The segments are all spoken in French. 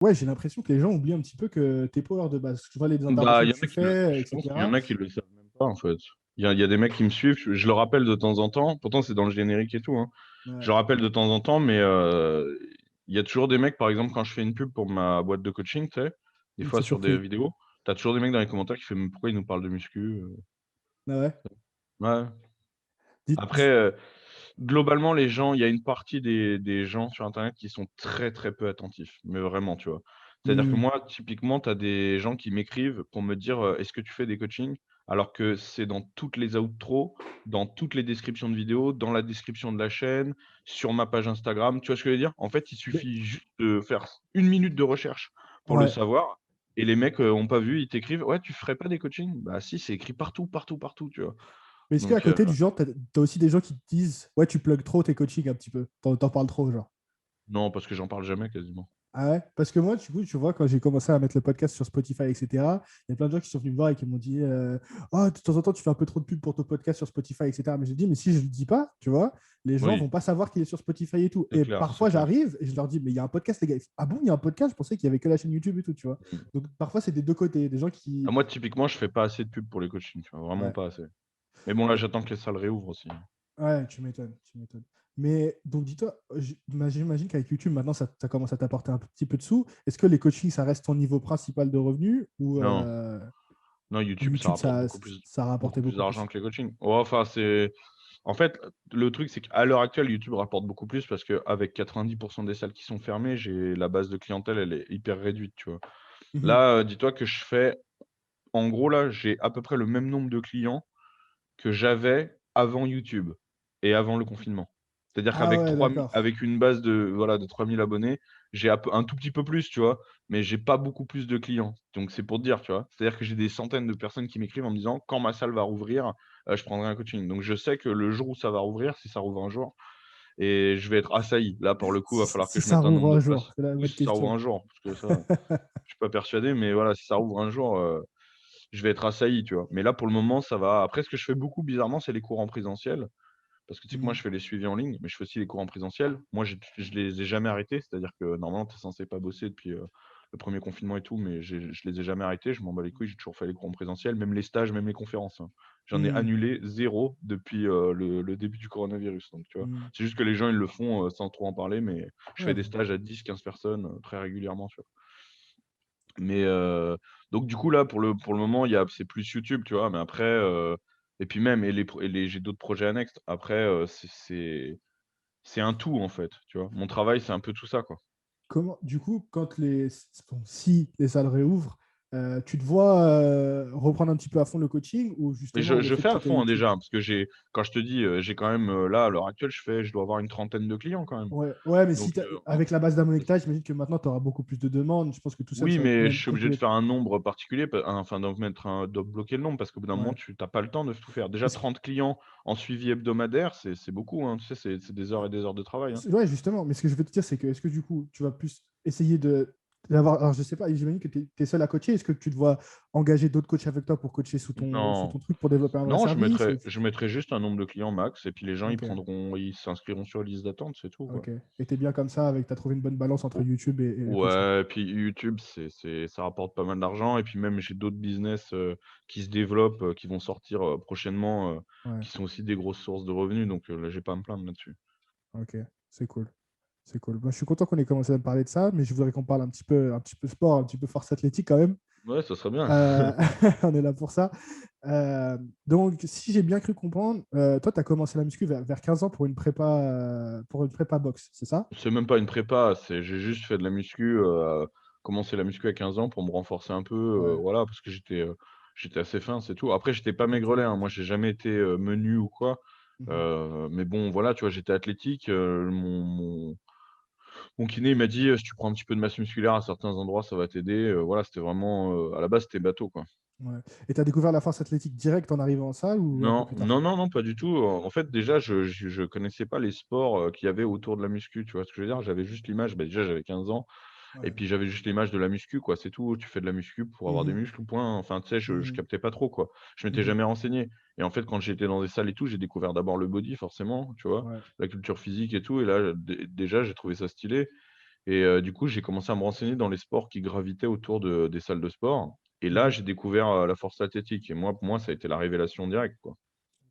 Ouais, j'ai l'impression que les gens oublient un petit peu que t'es power de base. Tu vois les Bah, interventions que tu fais, je pense qu'il y etc. en a qui le savent même pas, en fait. Il y a des mecs qui me suivent, je le rappelle de temps en temps, pourtant c'est dans le générique et tout, hein. Je Ouais, le rappelle de temps en temps, mais il y a toujours des mecs, par exemple, quand je fais une pub pour ma boîte de coaching, tu sais, des il fois s'est sur des surpris. vidéos, t'as toujours des mecs dans les commentaires qui font mais pourquoi ils nous parlent de muscu? Ah ouais. Ouais. Dis- Après, dis- globalement, les gens, il y a une partie des gens sur Internet qui sont très très peu attentifs, mais vraiment, tu vois. C'est-à-dire que Hmm. moi, typiquement, tu as des gens qui m'écrivent pour me dire est-ce que tu fais des coachings? Alors que c'est dans toutes les outros, dans toutes les descriptions de vidéos, dans la description de la chaîne, sur ma page Instagram. Tu vois ce que je veux dire? En fait, il Mais- suffit juste de faire une minute de recherche pour le Ouais. savoir. Et les mecs ont pas vu, ils t'écrivent ouais, tu ferais pas des coachings? Bah si, c'est écrit partout, partout, partout, tu vois. Mais est-ce qu'à Donc, côté du genre, t'as aussi des gens qui te disent, ouais, tu plugs trop tes coachings un petit peu. T'en parles trop, genre. non, parce que j'en parle jamais quasiment. Ah ouais? Parce que moi, du coup, tu vois, quand j'ai commencé à mettre le podcast sur Spotify, etc., il y a plein de gens qui sont venus me voir et qui m'ont dit oh, de temps en temps, tu fais un peu trop de pub pour ton podcast sur Spotify, etc. Mais j'ai dit, mais si je ne le dis pas, tu vois, les gens vont Oui, pas savoir qu'il est sur Spotify et tout. c'est Et clair, c'est parfois, clair. j'arrive et je leur dis, mais il y a un podcast, les gars. Ah bon, il y a un podcast? Je pensais qu'il y avait que la chaîne YouTube et tout, tu vois. Mmh. Donc parfois, c'est des deux côtés. Des gens Ah, qui. moi, typiquement, je fais pas assez de pub pour les coachings, tu vois? Vraiment Ouais. pas assez. Mais bon, là, j'attends que les salles réouvrent aussi. Ouais, tu m'étonnes, tu m'étonnes. Mais donc, dis-toi, j'imagine qu'avec YouTube, maintenant, ça commence à t'apporter un petit peu de sous. Est-ce que les coachings, ça reste ton niveau principal de revenus Non, non, ou YouTube, ça YouTube, rapporte ça a rapporté beaucoup plus beaucoup d'argent plus? que les coachings. Ouais, enfin, c'est en fait, le truc, c'est qu'à l'heure actuelle, YouTube rapporte beaucoup plus parce qu'avec 90 des salles qui sont fermées, j'ai la base de clientèle, elle est hyper réduite, tu vois? Mhm. Là, dis-toi que je fais en gros, là, j'ai à peu près le même nombre de clients que j'avais avant YouTube et avant le confinement. C'est-à-dire Ah qu'avec ouais, 3000 d'accord. avec une base de voilà, de 3000 abonnés, j'ai un tout petit peu plus, tu vois? Mais j'ai pas beaucoup plus de clients. Donc c'est pour te dire, tu vois? C'est-à-dire que j'ai des centaines de personnes qui m'écrivent en me disant: «Quand ma salle va rouvrir, je prendrai un coaching». Donc je sais que le jour où ça va rouvrir, si ça rouvre un jour et je vais être assailli. Là, pour le coup, il va falloir que Si je ça mette un rouvre nombre de un jour, places. c'est la Oui, bonne si ça rouvre question. un jour, parce que ça, je suis pas persuadé, mais voilà, si ça rouvre un jour, je vais être assailli, tu vois? Mais là, pour le moment, ça va. Après, ce que je fais beaucoup bizarrement, c'est les cours en présentiel. Parce que tu sais que moi, Mhm. je fais les suivis en ligne, mais je fais aussi les cours en présentiel. Moi, je les ai jamais arrêtés. C'est-à-dire que normalement, tu es censé pas bosser depuis le premier confinement et tout, mais je les ai jamais arrêtés. Je m'en bats les couilles. J'ai toujours fait les cours en présentiel, même les stages, même les conférences, hein. J'en ai Mhm. annulé zéro depuis le début du coronavirus. Donc, tu vois, Mhm. c'est juste que les gens, ils le font sans trop en parler, mais je fais Ouais, des stages à 10, 15 personnes très régulièrement, tu vois. Mais donc du coup là pour le moment c'est plus YouTube, tu vois? Mais après, et puis même j'ai d'autres projets annexes. Après, c'est un tout en fait, tu vois? Mon travail, c'est un peu tout ça, quoi. comment, du coup, quand bon, si les salles réouvrent, tu te vois reprendre un petit peu à fond le coaching ou Mais justement le je fait fais que à tu as fond, hein, YouTube? déjà, hein, parce que quand je te dis, j'ai quand même, là à l'heure actuelle, je dois avoir une trentaine de clients quand même. Ouais, ouais, mais si Donc avec la base d'Amonecta, j'imagine que maintenant tu auras beaucoup plus de demandes. Je pense que tout seul, oui, ça va mais je même suis obligé de écouler. faire un nombre particulier, enfin de bloquer le nombre parce qu'au bout d'un moment, Ouais. tu as pas le temps de tout faire. Déjà Parce que, 30 clients en suivi hebdomadaire, c'est beaucoup, hein, tu sais? C'est des heures et des heures de travail, hein. ouais, justement, mais ce que je veux te dire, c'est que est-ce que du coup, tu vas plus essayer de d'avoir. Alors, je sais pas, j'imagine que tu es seul à coacher. Est-ce que tu dois engager d'autres coachs avec toi pour coacher sous ton Non. truc pour développer un vrai Non, service? je mettrai juste un nombre de clients max et puis les gens, Ok, ils s'inscriront sur la liste d'attente, c'est tout, quoi. ok. Et t'es bien comme ça, avec t'as trouvé une bonne balance entre O YouTube et le coaching. Ouais, puis YouTube, ça rapporte pas mal d'argent et puis même j'ai d'autres business, qui se développent, qui vont sortir, prochainement, Ouais, qui sont aussi des grosses sources de revenus donc là, j'ai pas à me plaindre là-dessus. ok, c'est cool. C'est cool. Moi, je suis content qu'on ait commencé à parler de ça, mais je voudrais qu'on parle un petit peu sport, un petit peu force athlétique quand même. Ouais, ça serait bien. Euh, on est là pour ça. Donc, si j'ai bien cru comprendre, toi, tu as commencé la muscu vers 15 ans pour une prépa boxe, c'est ça? C'est même pas une prépa, j'ai juste fait de la muscu, commencé la muscu à 15 ans pour me renforcer un peu, Ouais, voilà, parce que j'étais assez fin, c'est tout. Après, j'étais pas ok. maigrelet, hein, moi, j'ai jamais été, menu ou quoi, Mhm. mais bon, voilà, tu vois, j'étais athlétique, mon kiné, il m'a dit: «Si tu prends un petit peu de masse musculaire à certains endroits, ça va t'aider», voilà, c'était vraiment, à la base, c'était bateau, quoi. Ouais. Et tu as découvert la force athlétique direct en arrivant en salle ou un peu Non, plus tard? non, non, non, pas du tout. En fait, déjà, je connaissais pas les sports, qu'il y avait autour de la muscu, tu vois ce que je veux dire? J'avais juste l'image, bah, déjà, j'avais 15 ans. Et Ouais. puis j'avais juste l'image de la muscu, quoi, c'est tout. Tu fais de la muscu pour avoir des Mhm. muscles, point. Enfin, tu sais, je Mhm. captais pas trop, quoi. Je m'étais Mhm. jamais renseigné. Et en fait, quand j'étais dans des salles et tout, j'ai découvert d'abord le body, forcément, tu vois? Ouais. La culture physique et tout. Et là, déjà, j'ai trouvé ça stylé. Et du coup, j'ai commencé à me renseigner dans les sports qui gravitaient autour des salles de sport. Et là, Mhm. j'ai découvert, la force athlétique et moi, pour moi, ça a été la révélation directe, quoi.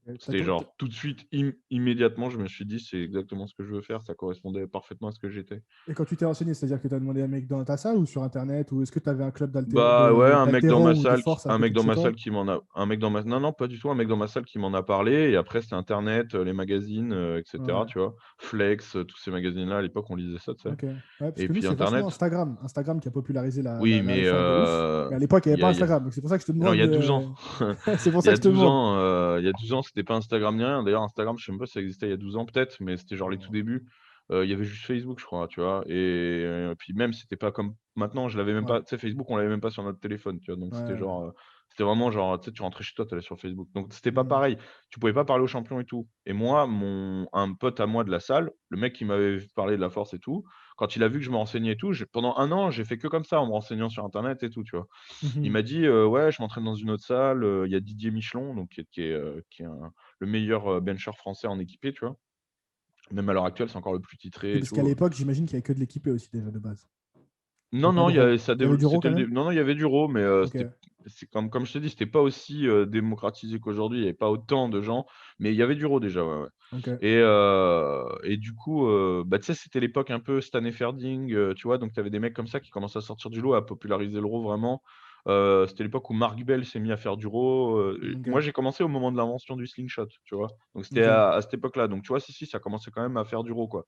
Ok. C'était genre tout de suite, immédiatement, je me suis dit: «C'est exactement ce que je veux faire». Ça correspondait parfaitement à ce que j'étais. Et quand tu t'es renseigné, c'est-à-dire que tu as demandé à un mec dans ta salle ou sur Internet, ou est-ce que tu avais un club Bah, ouais, d'haltéro ou de force à un mec côté de dans chez ma salle toi? qui m'en a un mec dans ma non, non, pas du tout, un mec dans ma salle qui m'en a parlé et après c'était internet, les magazines, et cetera, Ouais. tu vois? Flex, tous ces magazines-là, à l'époque, on lisait ça, tu sais? Ok. Ouais, parce Et que nous, puis c'est vachement internet. Instagram. Instagram qui a popularisé Oui, mais l'effort de ouf. Mais à l'époque, il n'y avait pas il y a Instagram. Donc c'est pour ça que je te non, il y demande. a 12 ans. C'est pour Il y ça a que je te 12 demande. ans, c'était pas Instagram ni rien. D'ailleurs, Instagram, je sais même pas si ça existait il y a 12 ans peut-être, mais c'était genre les tout Non. débuts. Il y avait juste Facebook, je crois, tu vois? Et puis même, c'était pas comme maintenant, je l'avais même Ouais. pas tu sais, Facebook, on l'avait même pas sur notre téléphone, tu vois? Donc Ouais. c'était Ouais. genre, c'était vraiment genre, tu sais, tu rentrais chez toi, tu allais sur Facebook. Donc c'était pas Mhm. pareil. Tu pouvais pas parler aux champions et tout. Et moi, un pote à moi de la salle, le mec qui m'avait parlé de la force et tout, quand il a vu que je me renseignais et tout, pendant un an, j'ai fait que comme ça, en me renseignant sur internet et tout, tu vois? Il Mhm. m'a dit: «Ouais, je m'entraîne dans une autre salle, il y a Didier Michelon», donc qui est le meilleur, bencheur français en équipé, tu vois? Même à l'heure actuelle, c'est encore le plus titré Oui, et parce qu'à tout. l'époque, j'imagine qu'il n'y avait que de l'équipé aussi déjà de base. Il n'y Non, avait pas non, de il y a raw. ça Il y avait développe du raw c'était quand le dé même? non, non, il y avait du raw, mais Ok. c'est comme je t'ai dit, c'était pas aussi, démocratisé qu'aujourd'hui, il y avait pas autant de gens, mais il y avait du raw déjà, ouais, ouais. Ok. Et du coup, bah, tu sais, c'était l'époque un peu Stan Efferding, tu vois? Donc tu avais des mecs comme ça qui commençaient à sortir du lot, à populariser le raw vraiment. C'était l'époque où Mark Bell s'est mis à faire du raw, moi Ok. j'ai commencé au moment de l'invention du slingshot, tu vois? Donc c'était Ok. à cette époque-là, donc tu vois? Si, si, ça commençait quand même à faire du raw, quoi.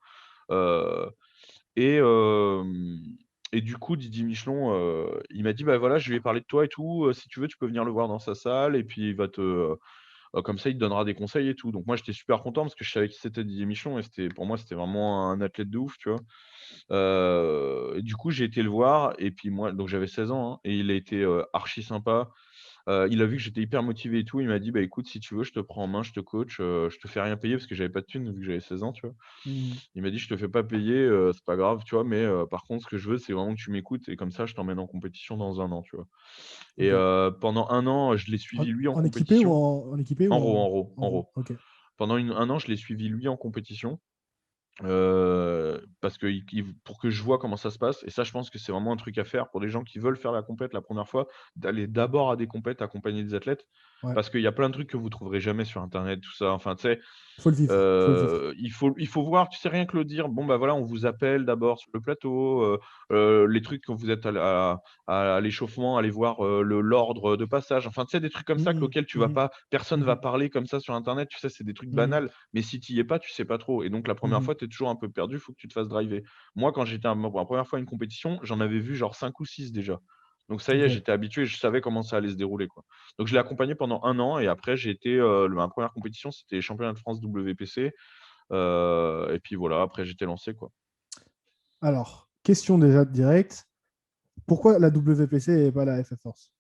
Heu et hem et du coup, Didier Michelon, il m'a dit: «Bah, voilà, je lui ai parlé de toi et tout, si tu veux, tu peux venir le voir dans sa salle et puis il va comme ça, il te donnera des conseils et tout». Donc moi, j'étais super content parce que je savais qui c'était Didier Michelon et pour moi, c'était vraiment un athlète de ouf, tu vois? Et du coup, j'ai été le voir et puis moi donc j'avais 16 ans, hein, et il a été, archi sympa. Il a vu que j'étais hyper motivé et tout, il m'a dit: «Bah, écoute, si tu veux, je te prends en main, je te coach, je te fais rien payer» parce que j'avais pas de thunes vu que j'avais 16 ans, tu vois? Mhm. Il m'a dit: «Je te fais pas payer, c'est pas grave, tu vois? Mais par contre, ce que je veux, c'est vraiment que tu m'écoutes et comme ça, je t'emmène en compétition dans un an», tu vois? Et Ok. pendant un an, je l'ai En, suivi lui en en équipé ou compétition. en équipé ou en En raw? RAW. Ok. Pendant un an, je l'ai suivi lui en compétition. Parce que pour que je vois comment ça se passe et ça, je pense que c'est vraiment un truc à faire pour les gens qui veulent faire la compète la première fois, d'aller d'abord à des compètes accompagner des athlètes. Ouais. Parce qu'il y a plein de trucs que vous trouverez jamais sur internet, tout ça. Enfin, tu sais, Faut le vivre. Faut le vivre. il faut voir, tu sais, rien que le dire: «Bon, bah, voilà, on vous appelle d'abord sur le plateau», les trucs quand vous êtes à l'échauffement, aller voir, l'ordre de passage. Enfin, tu sais, des trucs comme ça Mhm. auxquels tu vas Mhm. pas personne va Mhm. parler comme ça sur internet, tu sais? C'est des trucs Mhm. banals, mais si tu y es pas, tu sais pas trop et donc la première Mhm. fois, tu es toujours un peu perdu, il faut que tu te fasses driver. Moi, quand j'étais à ma première fois à une compétition, j'en avais vu genre 5 ou 6 déjà. Donc ça y est, Ok. j'étais habitué, je savais comment ça allait se dérouler, quoi. Donc je l'ai accompagné pendant un an et après j'ai été, ma première compétition, c'était les championnats de France WPC, et puis voilà, après j'étais lancé, quoi. Alors, question déjà directe. Pourquoi la WPC et pas la FF Force?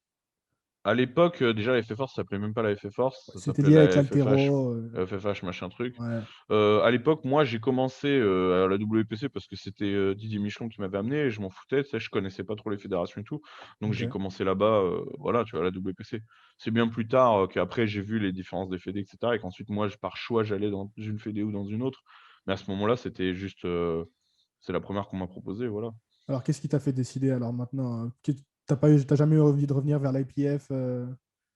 À l'époque, déjà la FF-Force, ça s'appelait même pas la FF-Force, ça C'était s'appelait lié avec la FFH, l'altéro. FFH machin truc. Ouais. À l'époque, moi, j'ai commencé, à la WPC parce que c'était, Didier Michelon qui m'avait amené et je m'en foutais, tu sais? Je connaissais pas trop les fédérations et tout, donc Ok. j'ai commencé là-bas, voilà, tu vois? À la WPC. C'est bien plus tard, qu'après j'ai vu les différences des fédés et cetera et qu'ensuite moi, par choix, j'allais dans une fédé ou dans une autre, mais à ce moment-là, c'était juste, c'est la première qu'on m'a proposée, voilà. Alors, qu'est-ce qui t'a fait décider alors maintenant? T'as jamais eu envie de revenir vers l'IPF,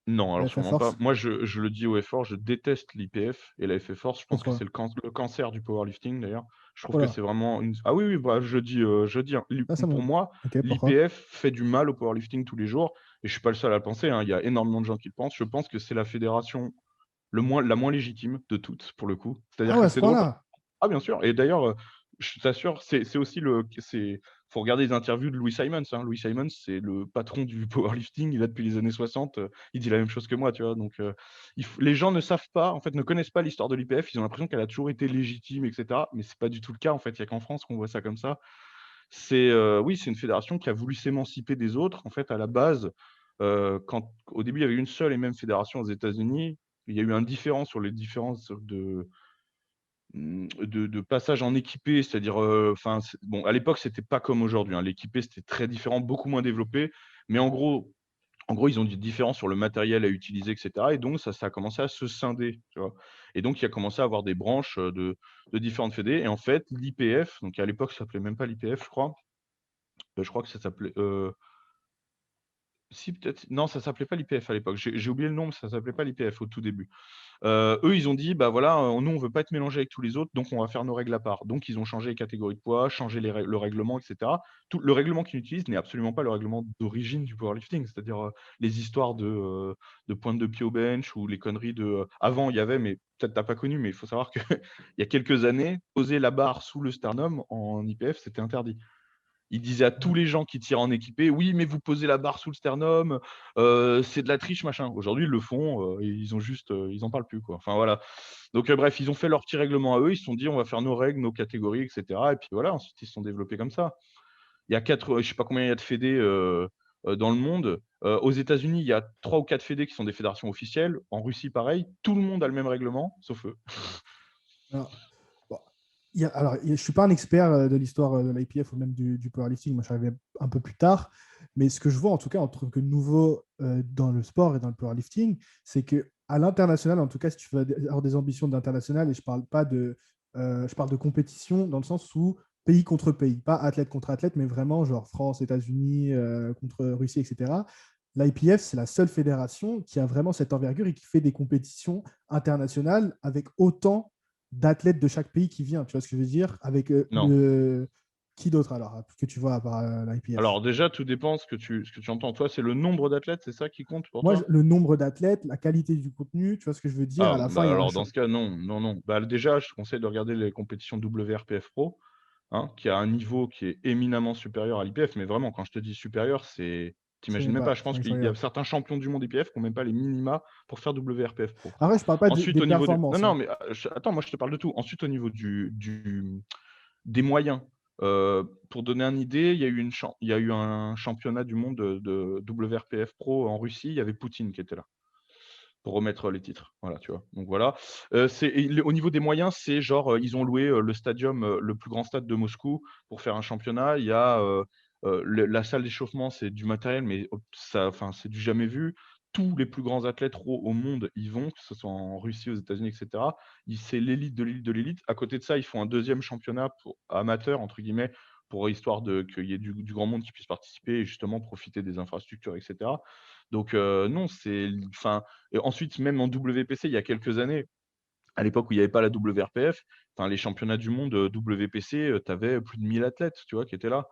Non, la alors FF sûrement pas. Force? Moi, je le dis haut et fort, je déteste l'IPF et la FF-Force. Je pense que c'est Pourquoi? le cancer du powerlifting d'ailleurs. Je trouve Oh que là. c'est vraiment une ah oui, oui, bah, je dis, hein, Ah, ça me... pour moi, Ok, pourquoi? l'IPF fait du mal au powerlifting tous les jours et je suis pas le seul à le penser, hein. Il y a énormément de gens qui le pensent. Je pense que c'est la fédération la moins légitime de toutes, pour le coup. Ah C'est-à-dire ouais, que à ce c'est drôle. point-là. Ah bien sûr et d'ailleurs, je t'assure, c'est aussi faut regarder les interviews de Louis Simons, hein. Louis Simons, c'est le patron du powerlifting, il est là depuis les années 60, il dit la même chose que moi, tu vois? Donc les gens ne savent pas, en fait, ne connaissent pas l'histoire de l'IPF, ils ont l'impression qu'elle a toujours été légitime et cetera, mais c'est pas du tout le cas, en fait. Il y a qu'en France qu'on voit ça comme ça. Oui, c'est une fédération qui a voulu s'émanciper des autres. En fait, à la base, quand au début, il y avait une seule et même fédération aux États-Unis, il y a eu un différend sur les différences de passage en équipé, c'est-à-dire, enfin, bon, à l'époque, c'était pas comme aujourd'hui, hein. L'équipé, c'était très différent, beaucoup moins développé, mais en gros, ils ont des différences sur le matériel à utiliser et cetera et donc ça a commencé à se scinder, tu vois? Et donc il a commencé à avoir des branches, de différentes fédés et en fait, l'IPF, donc à l'époque, ça s'appelait même pas l'IPF, je crois. je crois que ça s'appelait. Si, peut-être. Non, ça s'appelait pas l'IPF à l'époque. J'ai oublié le nom, mais ça s'appelait pas l'IPF au tout début. Eux, ils ont dit, bah voilà, nous, on veut pas être mélangés avec tous les autres, donc on va faire nos règles à part. Donc, ils ont changé les catégories de poids, changé le règlement, etc. Le règlement qu'ils utilisent n'est absolument pas le règlement d'origine du powerlifting, c'est-à-dire les histoires de pointe de pied au bench ou les conneries de. Avant, il y avait, mais peut-être t'as pas connu, mais il faut savoir qu'il y a quelques années, poser la barre sous le sternum en IPF, c'était interdit. Il disait à tous les gens qui tirent en équipé, oui, mais vous posez la barre sous le sternum, c'est de la triche, machin. Aujourd'hui, ils le font, ils ont juste, ils en parlent plus, quoi. Enfin voilà. Donc bref, ils ont fait leur petit règlement à eux, ils se sont dit, on va faire nos règles, nos catégories, etc. Et puis voilà, ensuite ils se sont développés comme ça. Il y a je sais pas combien il y a de fédés dans le monde. Aux États-Unis, il y a 3 ou 4 fédés qui sont des fédérations officielles. En Russie, pareil. Tout le monde a le même règlement, sauf eux. Alors, bon, je ne suis pas un expert de l'histoire de l'IPF ou même du powerlifting. Moi, je suis arrivé un peu plus tard. Mais ce que je vois, en tout cas, en tant que nouveau dans le sport et dans le powerlifting, c'est qu'à l'international, en tout cas, si tu veux avoir des ambitions d'international, et je parle pas de, je parle de compétition dans le sens où pays contre pays, pas athlète contre athlète, mais vraiment genre France, États-Unis contre Russie, etc. L'IPF, c'est la seule fédération qui a vraiment cette envergure et qui fait des compétitions internationales avec autant d'athlètes de chaque pays qui vient. Tu vois ce que je veux dire? Avec Non. Qui d'autre alors que tu vois à part l'IPF? Alors déjà, tout dépend ce que tu entends. Toi, c'est le nombre d'athlètes, c'est ça qui compte pour Moi, toi? le nombre d'athlètes, la qualité du contenu, tu vois ce que je veux dire? À Ah, la fin, il bah y a un alors dans champ. ce cas, non, non, non. Bah, déjà, je te conseille de regarder les compétitions WRPF Pro, hein, qui a un niveau qui est éminemment supérieur à l'IPF. Mais vraiment, quand je te dis supérieur, c'est. Je sais T'imagines même même pas. pas. Je pense Faudrait que je qu'il y a regarde. certains champions du monde IPF qui n'ont même pas les minima pour faire WRPF Pro. Après, je parle pas Ensuite, des au niveau du. Non, performances, non, hein. mais attends, moi je te parle de tout. Ensuite, au niveau des moyens. Pour donner une idée, il y a eu un championnat du monde de WRPF Pro en Russie. Il y avait Poutine qui était là pour remettre les titres. Voilà, tu vois. Donc voilà. Au niveau des moyens, c'est genre, ils ont loué le stadium, le plus grand stade de Moscou pour faire un championnat. Il y a la salle d'échauffement, c'est du matériel, mais ça, enfin, c'est du jamais vu. Tous les plus grands athlètes au monde y vont, que ce soit en Russie, aux États-Unis, etc. C'est l'élite de l'élite de l'élite. À côté de ça, ils font un deuxième championnat amateur, entre guillemets, pour histoire qu'il y ait du grand monde qui puisse participer et justement profiter des infrastructures, etc. Donc non, enfin, et ensuite, même en WPC, il y a quelques années, à l'époque où il n'y avait pas la WRPF, enfin, les championnats du monde WPC, tu avais plus de 1000 athlètes, tu vois, qui étaient là.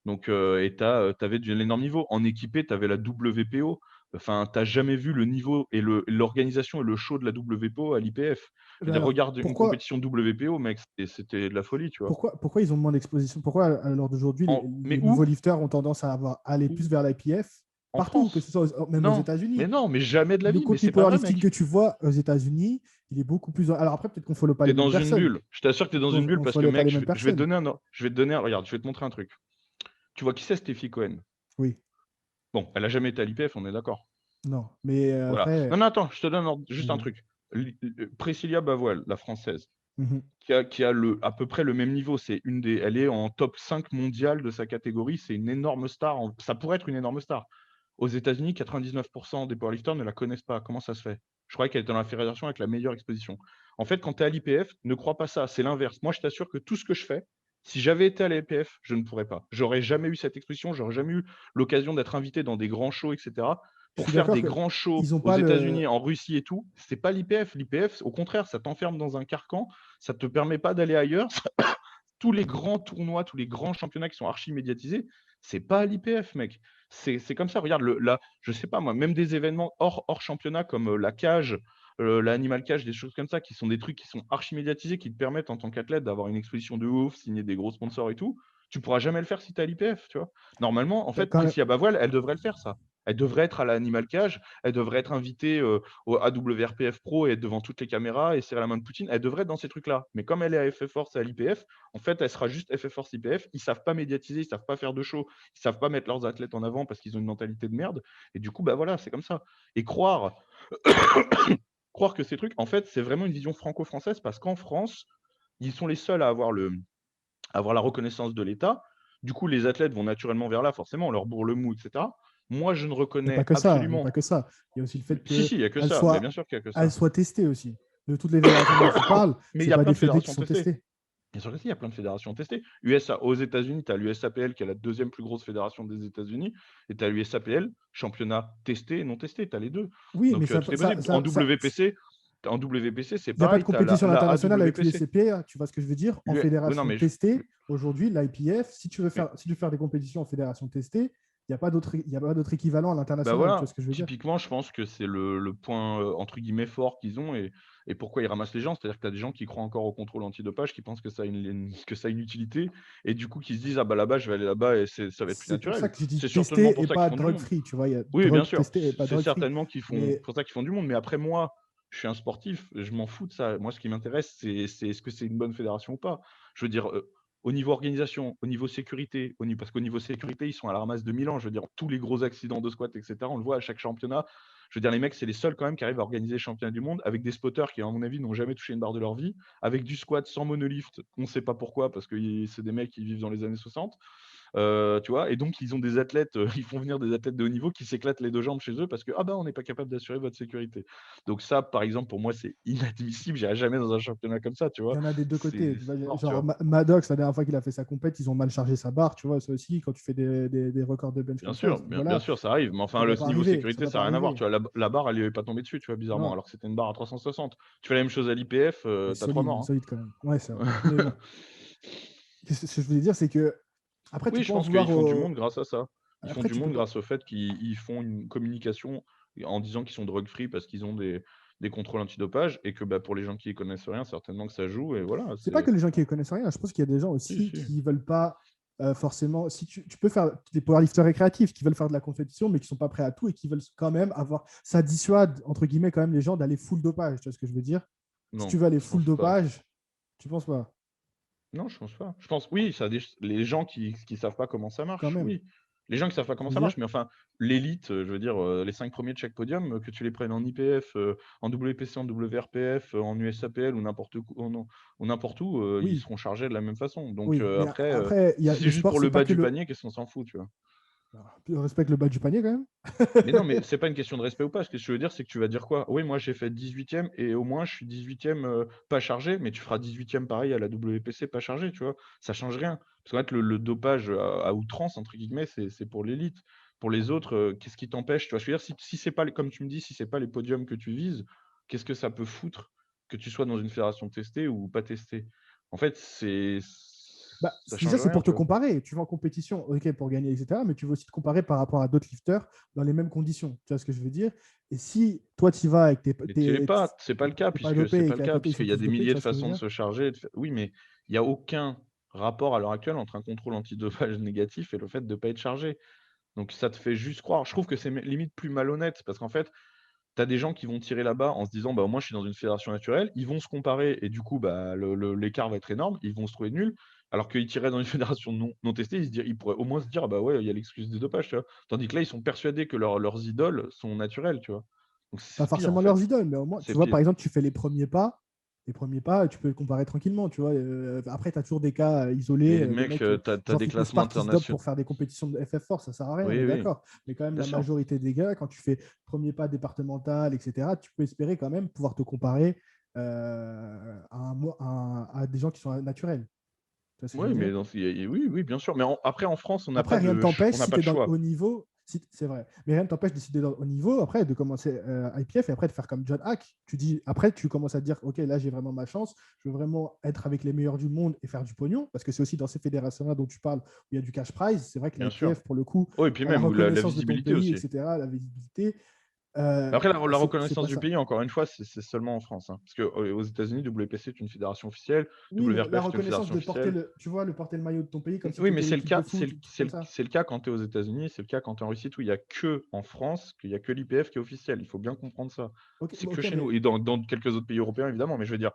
Donc, et tu avais de l'énorme niveau. En équipé, tu avais la WPO. Enfin, tu n'as jamais vu le niveau et l'organisation et le show de la WPO à l'IPF. Je veux dire, Alors, regarde une compétition WPO, mec, c'était de la folie, tu vois. pourquoi ils ont moins d'exposition? Pourquoi, à l'heure d'aujourd'hui, Mais les nouveaux où? lifters ont tendance à aller plus Où? vers l'IPF En partout, que ce France? soit même aux Non, mais États-Unis? non, mais jamais de la Le vie. Mais contenu c'est pas vrai, powerlifting que mec. tu vois aux États-Unis, il est beaucoup plus. Alors après, peut-être qu'on ne follow pas T'es les mêmes dans une personnes. bulle. Je t'assure que t'es dans une On bulle ne parce que, follow pas mec, les mêmes je vais te personnes. donner regarde, je vais te montrer un truc. Tu vois qui c'est Steffi Cohen? Oui, Bon, elle a jamais été à l'IPF, on est d'accord. non. Mais Voilà. après. Non, non, attends, je te donne juste un Vas-y. truc. Priscilla Bavoil, la française, Mhm. qui a à peu près le même niveau. Elle est en top 5 mondial de sa catégorie. C'est une énorme star. Ça pourrait être une énorme star. Aux États-Unis, 99% des powerlifters ne la connaissent pas. Comment ça se fait? Je crois qu'elle est dans la fédération avec la meilleure exposition. En fait, quand tu es à l'IPF, ne crois pas ça. C'est l'inverse. Moi, je t'assure que tout ce que je fais, si j'avais été à l'IPF, je ne pourrais pas. J'aurais jamais eu cette exposition. J'aurais jamais eu l'occasion d'être invité dans des grands shows, etc. Je Pour suis faire d'accord des qu'ils grands shows n'ont aux pas États-Unis, le. en Russie et tout, c'est pas l'IPF. L'IPF, au contraire, ça t'enferme dans un carcan. Ça te permet pas d'aller ailleurs. Tous les grands tournois, tous les grands championnats qui sont archi médiatisés, c'est pas à l'IPF, mec. C'est comme ça. Regarde, je sais pas moi, même des événements hors championnat comme la cage, l'animal cage, des choses comme ça, qui sont des trucs qui sont archi médiatisés, qui te permettent en tant qu'athlète d'avoir une exposition de ouf, signer des gros sponsors et tout. Tu pourras jamais le faire si tu es à l'IPF, tu vois. Normalement, en fait, Quand même. Priscilla Bavoil, elle devrait le faire, ça. Elle devrait être à l'animal cage, elle devrait être invitée au AWRPF Pro et être devant toutes les caméras et serrer la main de Poutine. Elle devrait être dans ces trucs-là. Mais comme elle est à FF Force et à l'IPF, en fait, elle sera juste FF Force IPF. Ils savent pas médiatiser, ils savent pas faire de show, ils savent pas mettre leurs athlètes en avant parce qu'ils ont une mentalité de merde. Et du coup, bah voilà, c'est comme ça. Et croire que ces trucs, en fait, c'est vraiment une vision franco-française parce qu'en France, ils sont les seuls à avoir la reconnaissance de l'État. Du coup, les athlètes vont naturellement vers là, forcément, on leur bourre le mou, etc. Moi, je ne Il n'y a pas reconnais que ça. Il n'y a pas absolument. que ça. Il y a aussi le fait Si, si, il n'y a que ça. Mais bien sûr qu'il n'y a que elle ça. soit testée aussi. De toutes les fédérations dont tu parles, Mais il c'est y a pas plein des de fédés qui fédérations sont testées. testés. Bien sûr que si, il y a plein de fédérations testées. USA, aux États-Unis, tu as l'USAPL qui est la deuxième plus grosse fédération des États-Unis, et tu as l'USAPL, championnat testé et non testé, tu as les deux. Oui, mais Donc tout est possible. En WPC, c'est il n'y a pas de pareil, tu as compétition la internationale avec AWPC. l'USCP, tu vois ce que je veux dire? En Oui, non, fédération mais, testée, aujourd'hui, l'IPF, mais si tu veux faire des compétitions en fédération testée, il n'y a pas d'autre équivalent à bah l'international, tu vois voilà, ce que je veux dire? typiquement, je pense que c'est le point entre guillemets fort qu'ils ont et pourquoi ils ramassent les gens. C'est-à-dire que tu as des gens qui croient encore au contrôle antidopage, qui pensent que ça a que ça a une utilité et du coup qui se disent ah bah là-bas, je vais aller là-bas et ça va être plus C'est pour ça naturel. que j'ai dit C'est certainement testé pour et ça qu'ils pas font du drug monde. free, tu vois, il y a Oui, bien drug sûr, testé et pas c'est drug free. certainement Mais pour ça qu'ils font du monde. Mais après, moi, je suis un sportif, je m'en fous de ça. Moi, ce qui m'intéresse, c'est est-ce que c'est une bonne fédération ou pas. Je veux dire, au niveau organisation, au niveau sécurité, parce qu'au niveau sécurité, ils sont à la ramasse de Milan. Je veux dire, tous les gros accidents de squat, etc., on le voit à chaque championnat. Je veux dire, les mecs, c'est les seuls quand même qui arrivent à organiser les championnats du monde avec des spotters qui, à mon avis, n'ont jamais touché une barre de leur vie, avec du squat sans monolift. On ne sait pas pourquoi, parce que c'est des mecs qui vivent dans les années 60. Tu vois, et donc ils ont des athlètes, ils font venir des athlètes de haut niveau qui s'éclatent les deux jambes chez eux parce que ah bah on n'est pas capable d'assurer votre sécurité. Donc ça, par exemple, pour moi, c'est inadmissible. J'irai jamais dans un championnat comme ça, tu il vois. y en a des deux côtés. Tu vois, C'est mort, tu genre vois. Maddox, la dernière fois qu'il a fait sa compète, ils ont mal chargé sa barre, tu vois, ça aussi, quand tu fais des records de bench comme ça, Bien voilà, sûr, ça arrive. Mais ça enfin, va le pas niveau arriver, ça sécurité, va ça pas n'a rien à voir. arriver. Tu vois, la barre, elle lui est pas tombée dessus, tu vois, bizarrement, Non, alors que c'était une barre à 360. Tu fais la même chose à l'IPF, t'as trois il est morts. solide quand même. Ouais, c'est vrai. Hein. Mais bon, ce que je voulais dire, c'est que après, tu Oui, peux je en pense qu'ils vouloir font du monde grâce à ça. Ils font après, du tu peux monde pas. grâce au fait qu'ils font une communication en disant qu'ils sont drug free parce qu'ils ont des contrôles antidopage et que bah, pour les gens qui y connaissent rien, certainement que ça joue. Et voilà, C'est pas que c'est. les gens qui ne connaissent rien. Je pense qu'il y a des gens Si, aussi si. qui veulent pas forcément. Si tu peux faire des powerlifters récréatifs qui veulent faire de la compétition, mais qui sont pas prêts à tout et qui veulent quand même avoir. Ça dissuade, entre guillemets, quand même les gens d'aller full dopage. Tu vois ce que je veux dire? Si tu Non, veux aller je full pense pas. dopage, tu penses pas? Non, je pense pas. Je pense, oui, les gens qui savent pas comment ça Quand marche, même. oui. Les gens qui savent pas Je comment veux ça dire. marche, mais enfin, l'élite, je veux dire, les 5 premiers de chaque podium, que tu les prennes en IPF, en WPC, en WRPF, en USAPL ou n'importe où, ou n'importe où, ils Oui, seront chargés de la même façon. Donc oui. Mais après, après, si c'est le juste sport, pour c'est le pas bas que du le. panier, qu'est-ce qu'on s'en fout, tu vois? Tu respectes le bas du panier quand même. Mais non, mais c'est pas une question de respect ou pas. Ce que je veux dire, c'est que tu vas dire quoi? Oui, moi j'ai fait 18e et au moins je suis 18e pas chargé, mais tu feras 18e pareil à la WPC pas chargé, tu vois. Ça change rien. Parce qu'en fait, le dopage à outrance, entre guillemets, c'est pour l'élite. Pour les autres, qu'est-ce qui t'empêche? Tu vois, je veux dire, si c'est pas, comme tu me dis, si c'est pas les podiums que tu vises, qu'est-ce que ça peut foutre que tu sois dans une fédération testée ou pas testée? En fait, Bah, ça déjà, change c'est rien, pour te tu vois. comparer. Tu vas en compétition, ok, pour gagner, etc. Mais tu veux aussi te comparer par rapport à d'autres lifters dans les mêmes conditions. Tu vois ce que je veux dire? Et si toi, tu y vas avec Mais tu l'es pas, c'est pas le cas t'es pas puisque c'est dopé et pas le qu'à cas, côté, ils puisqu'il sont y a tous des dopés, tu milliers vois de ce que je veux façons de dire? se charger oui, mais il y a aucun rapport à l'heure actuelle entre un contrôle antidopage négatif et le fait de pas être chargé. Donc ça te fait juste croire. Je trouve que c'est limite plus malhonnête parce qu'en fait, tu as des gens qui vont tirer là-bas en se disant: «Bah, au moins je suis dans une fédération naturelle». Ils vont se comparer et du coup, bah, l'écart va être énorme. Ils vont se trouver nuls. Alors qu'ils tiraient dans une fédération non testée, ils pourraient au moins se dire: «Ah bah, ouais, il y a l'excuse du dopage», tu vois? Tandis que là, ils sont persuadés que leurs idoles sont naturelles, tu vois? Donc Pas c'est pire en forcément leurs fait, idoles, mais au moins, tu c'est vois, par pire. exemple, tu fais les premiers pas, tu peux le comparer tranquillement, tu vois. Après, tu as toujours des cas isolés, Mais des mec, mecs, tu as genre des Fitness classements Park qui se dopent internationaux. pour faire des compétitions de FF Force, ça sert à rien, on Oui, est oui, d'accord. Mais quand même, bien la sûr. majorité des gars, quand tu fais premier pas départemental, etc., tu peux espérer quand même pouvoir te comparer à des gens qui sont naturels. Tu vois ce que je veux Oui, dire? mais oui, oui, bien sûr. Mais après, en France, Après, rien ne t'empêche, on n'a si pas tu es de dans le choix. haut niveau, c'est vrai, mais rien ne t'empêche de décider dans le haut niveau, après, de commencer IPF et après de faire comme John Hack. Tu dis, après, tu commences à te dire, OK, là, j'ai vraiment ma chance, je veux vraiment être avec les meilleurs du monde et faire du pognon, parce que c'est aussi dans ces fédérations-là dont tu parles où il y a du cash prize. C'est vrai que Bien sûr. l'IPF, pour le coup, Oh, et puis tu as la même, ou la reconnaissance de ton visibilité pays, aussi. etc., la visibilité. Après, la C'est reconnaissance pas du ça. pays, encore une fois, c'est seulement en France. Hein. Parce qu'aux États-Unis, WPC est une fédération officielle, Oui, mais la WRPF est une reconnaissance fédération de porter officielle. tu vois, le porter le maillot de ton pays comme si Oui, tu mais étais c'est le l'équipe de cas, foot ou des trucs comme ça. c'est le cas quand tu es aux États-Unis, c'est le cas quand tu es en Russie, où il n'y a que en France, qu'il n'y a que l'IPF qui est officiel. Il faut bien comprendre ça. OK, C'est que OK, chez nous. mais Et dans quelques autres pays européens, évidemment. Mais je veux dire,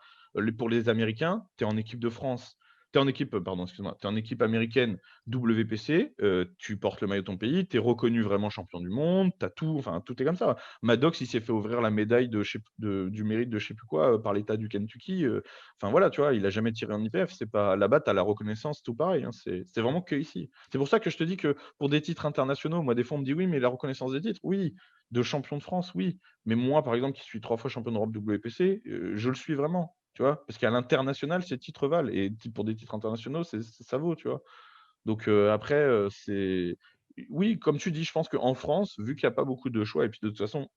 pour les Américains, tu es en équipe de France. Tu es en équipe, pardon, excuse-moi, tu es en équipe américaine WPC, tu portes le maillot de ton pays, tu es reconnu vraiment champion du monde, tu as tout, enfin, tout est comme ça. Maddox, il s'est fait ouvrir la médaille du mérite de je sais plus quoi par l'État du Kentucky. Enfin voilà, tu vois, il a jamais tiré en IPF. C'est pas là-bas, tu as la reconnaissance, tout pareil. Hein, c'est vraiment que ici. C'est pour ça que je te dis que pour des titres internationaux, moi des fois on me dit oui, mais la reconnaissance des titres, oui, de champion de France, oui. Mais moi, par exemple, qui suis 3 fois champion d'Europe WPC, je le suis vraiment. tu vois, parce qu'à l'international, ces titres valent et pour des titres internationaux, ça vaut, tu vois. Donc après, c'est oui, comme tu dis, je pense qu'en France, vu qu'il y a pas beaucoup de choix et puis de toute façon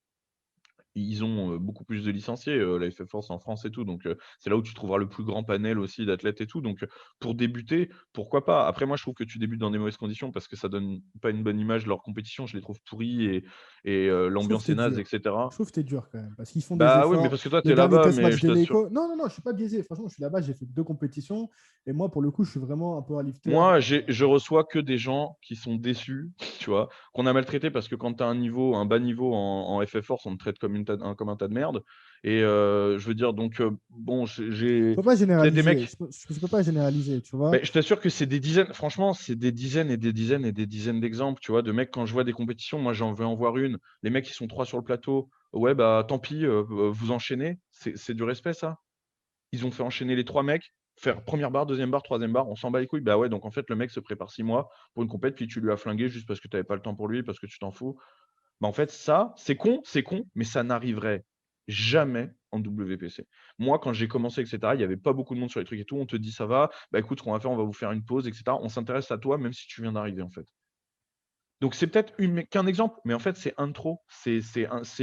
ils ont, beaucoup plus de licenciés, la FF Force en France et tout, donc c'est là où tu trouveras le plus grand panel aussi d'athlètes et tout, donc pour débuter, pourquoi pas? Après moi, je trouve que tu débutes dans des mauvaises conditions parce que ça donne pas une bonne image de leur compétition, je les trouve pourris et Je trouve que l'ambiance t'es est naze dur. et cetera. Je trouve que t'es dur quand même, parce qu'ils font des Bah, oui, mais efforts. parce que toi, tu Le es dernier là-bas, test mais match je t'assure d'Eleco. Non, non, non, je suis pas biaisé. Franchement, je suis là-bas, j'ai fait 2 compétitions. Et moi, pour le coup, je suis vraiment un powerlifter. moi, je reçois que des gens qui sont déçus, tu vois? Qu'on a maltraités parce que quand tu as un bas niveau en FF Force, on te traite comme un tas de merde et je veux dire donc bon, Faut pas peut-être des généraliser. mecs. Je peux pas généraliser, tu vois. Beh, je t'assure que c'est des dizaines, franchement, c'est des dizaines et des dizaines et des dizaines d'exemples, tu vois? De mecs, quand je vois des compétitions, moi, j'en veux en voir une. Les mecs, ils sont 3 sur le plateau. Ouais, bah, tant pis, vous enchaînez. C'est du respect, ça? Ils ont fait enchaîner les 3 mecs, faire première barre, deuxième barre, troisième barre, on s'en bat les couilles. Bah, ouais, donc en fait, le mec se prépare 6 mois pour une compète, puis tu lui as flingué juste parce que tu avais pas le temps pour lui, parce que tu t'en fous. Bah, en fait, ça, c'est con, mais ça n'arriverait jamais en WPC. Moi, quand j'ai commencé et cetera, il y avait pas beaucoup de monde sur les trucs et tout. On te dit: «Ça va? Bah, écoute, ce qu'on va faire, on va vous faire une pause et cetera». On s'intéresse à toi même si tu viens d'arriver, en fait. Donc c'est peut-être qu'un exemple, mais en fait, c'est un de trop. C'est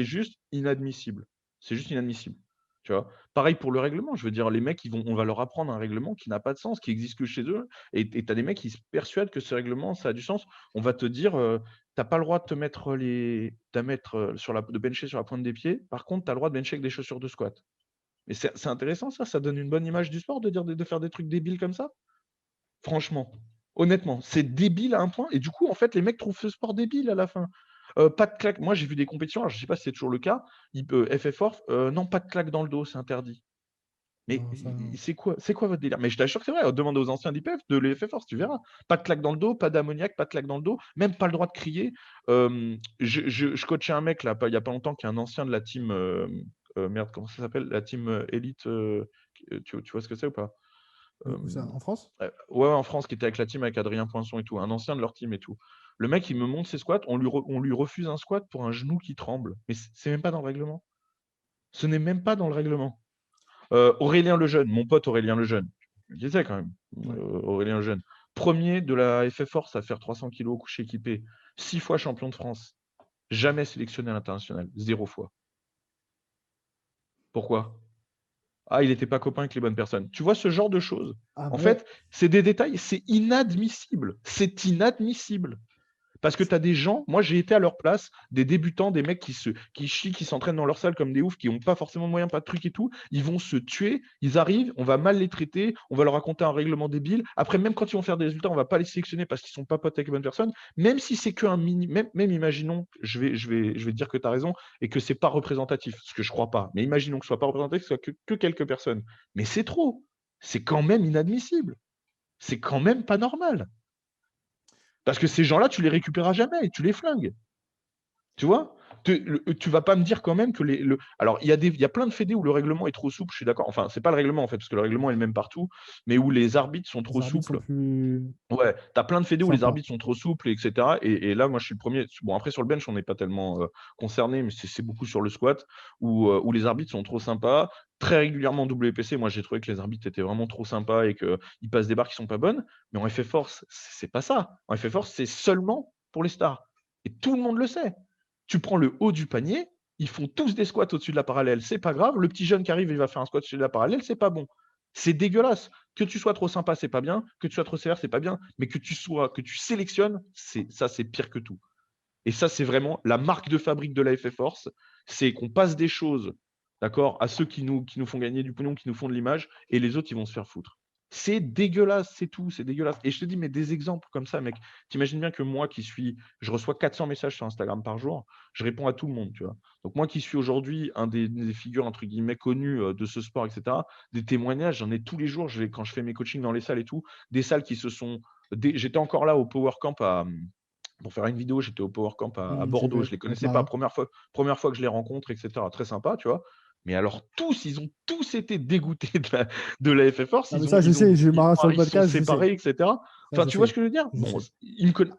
juste inadmissible. C'est juste inadmissible, tu vois? Pareil pour le règlement, je veux dire, les mecs, on va leur apprendre un règlement qui n'a pas de sens, qui existe que chez eux et tu as des mecs qui se persuadent que ce règlement, ça a du sens. On va te dire, «Tu as pas le droit de te mettre de bencher sur la pointe des pieds. Par contre, tu as le droit de bencher avec des chaussures de squat». Mais c'est intéressant ça, ça donne une bonne image du sport de faire des trucs débiles comme ça? Franchement, honnêtement, c'est débile à un point et du coup, en fait, les mecs trouvent ce sport débile à la fin. Pas de claque, moi j'ai vu des compétitions, alors je sais pas si c'est toujours le cas, FF Force, non, pas de claque dans le dos, c'est interdit. Mais Non, ça, non. c'est quoi votre délire? Mais je t'assure que c'est vrai, demande aux anciens d'IPF, de l'EFF Force, tu verras. Pas de claque dans le dos, pas d'ammoniaque, pas de claque dans le dos, même pas le droit de crier. Je coachais un mec là, il y a pas longtemps, qui est un ancien de la team, merde, comment ça s'appelle? La team, élite, tu vois ce que c'est ou pas? Où ça? En France? Ouais, en France, qui était avec la team avec Adrien Poinçon et tout, un ancien de leur team et tout. Le mec, il me montre ses squats, on lui refuse un squat pour un genou qui tremble. Mais c'est même pas dans le règlement. Ce n'est même pas dans le règlement. Aurélien Lejeune, mon pote Aurélien Lejeune, je le disais quand même, Ouais. Aurélien Lejeune, premier de la FF Force à faire 300 kilos au coucher équipé, 6 fois champion de France, jamais sélectionné à l'international, 0 fois. Pourquoi? Ah, il n'était pas copain avec les bonnes personnes. Tu vois ce genre de choses? Ah, En mais fait, c'est des détails, c'est inadmissible. C'est inadmissible. Parce que tu as des gens, moi j'ai été à leur place, des débutants, des mecs qui chient, qui s'entraînent dans leur salle comme des oufs, qui n'ont pas forcément de moyens, pas de trucs et tout. Ils vont se tuer, ils arrivent, on va mal les traiter, on va leur raconter un règlement débile. Après, même quand ils vont faire des résultats, on va pas les sélectionner parce qu'ils sont pas potes avec les bonnes personnes. Même si c'est qu'un mini, même imaginons, je vais te dire que tu as raison et que c'est pas représentatif, ce que je crois pas. Mais imaginons que ce soit pas représentatif, que ce soit que quelques personnes. Mais c'est trop. C'est quand même inadmissible. C'est quand même pas normal. Parce que ces gens-là, tu les récupéreras jamais, tu les flingues. Tu vois? Tu vas pas me dire quand même que alors il y a plein de fédés où le règlement est trop souple, je suis d'accord. Enfin, c'est pas le règlement en fait, parce que le règlement est le même partout, mais où les arbitres sont les trop arbitres sont souples. plus Ouais, tu as plein de fédés où les sympas. arbitres sont trop souples et cetera et là, moi, je suis le premier. Bon, après sur le bench, on n'est pas tellement, concerné, mais c'est beaucoup sur le squat où les arbitres sont trop sympas. Très régulièrement en WPC, moi, j'ai trouvé que les arbitres étaient vraiment trop sympas et qu'ils passent des barres qui sont pas bonnes, mais en FF Force, c'est pas ça. En FF Force, c'est seulement pour les stars et tout le monde le sait. Tu prends le haut du panier, ils font tous des squats au-dessus de la parallèle, c'est pas grave. Le petit jeune qui arrive, il va faire un squat au-dessus de la parallèle, c'est pas bon. C'est dégueulasse. Que tu sois trop sympa, c'est pas bien. Que tu sois trop sévère, c'est pas bien. Mais que tu sélectionnes, c'est pire que tout. Et ça, c'est vraiment la marque de fabrique de la FF Force, c'est qu'on passe des choses, d'accord, à ceux qui nous font gagner du pognon, qui nous font de l'image, et les autres, ils vont se faire foutre. C'est dégueulasse, c'est tout, c'est dégueulasse. Et je te dis, mais des exemples comme ça, mec, t'imagines bien que moi je reçois 400 messages sur Instagram par jour, je réponds à tout le monde, tu vois. Donc moi qui suis aujourd'hui un des figures, entre guillemets, connues de ce sport, etc., des témoignages, j'en ai tous les jours, quand je fais mes coachings dans les salles et tout, des salles qui se sont... J'étais encore là au Power Camp pour faire une vidéo, j'étais au Power Camp à J'ai Bordeaux, vu je les avec connaissais pas, Marin. première fois que je les rencontre, et cetera. Très sympa, tu vois? Mais alors ils ont tous été dégoûtés de la FF Force, Ah, mais ça, je sais, j'ai eu ils Marin sont sur le ils se sont podcast, je sais. séparés, et cetera. Ça, Enfin, je tu vois ce sais. que je veux dire? Je Bon, sais.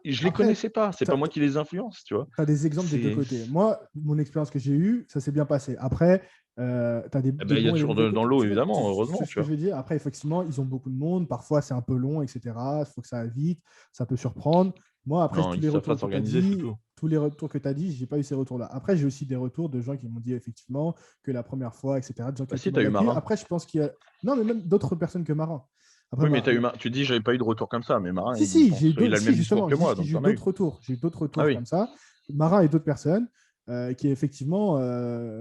je les Après, connaissais pas, c'est pas moi qui les influence, tu vois? tu as des exemples des deux C'est côtés. Moi, mon expérience que j'ai eue, ça s'est bien passé. Après, tu as eh des ben, il y a bons et des toujours mauvais dans côtés. l'eau Tu vois, évidemment, tu sais heureusement, ce tu que vois? je veux dire. Après, effectivement, ils ont beaucoup de monde. Parfois, c'est un peu long, etc. Il faut que ça aille vite. Ça peut surprendre. Moi, après, Non, tous ils les savent pas retours que tu as s'organiser, c'est dit, tout. j'ai pas eu ces retours-là. Après, j'ai aussi des retours de gens qui m'ont dit effectivement que la première fois, etc., de gens Bah qui si, m'ont tu as eu accueilli. Marin. Après, je pense qu'il y a. Non, mais même d'autres personnes que Marin. Après, Oui, mais tu dis: «J'avais pas eu de retour comme ça», mais Marin, si, il si, pense il a le si, même discours justement, que moi, donc j'ai tu eu en as eu. d'autres retours. J'ai eu d'autres Ah retours oui. comme ça. Marin et d'autres personnes qui, effectivement,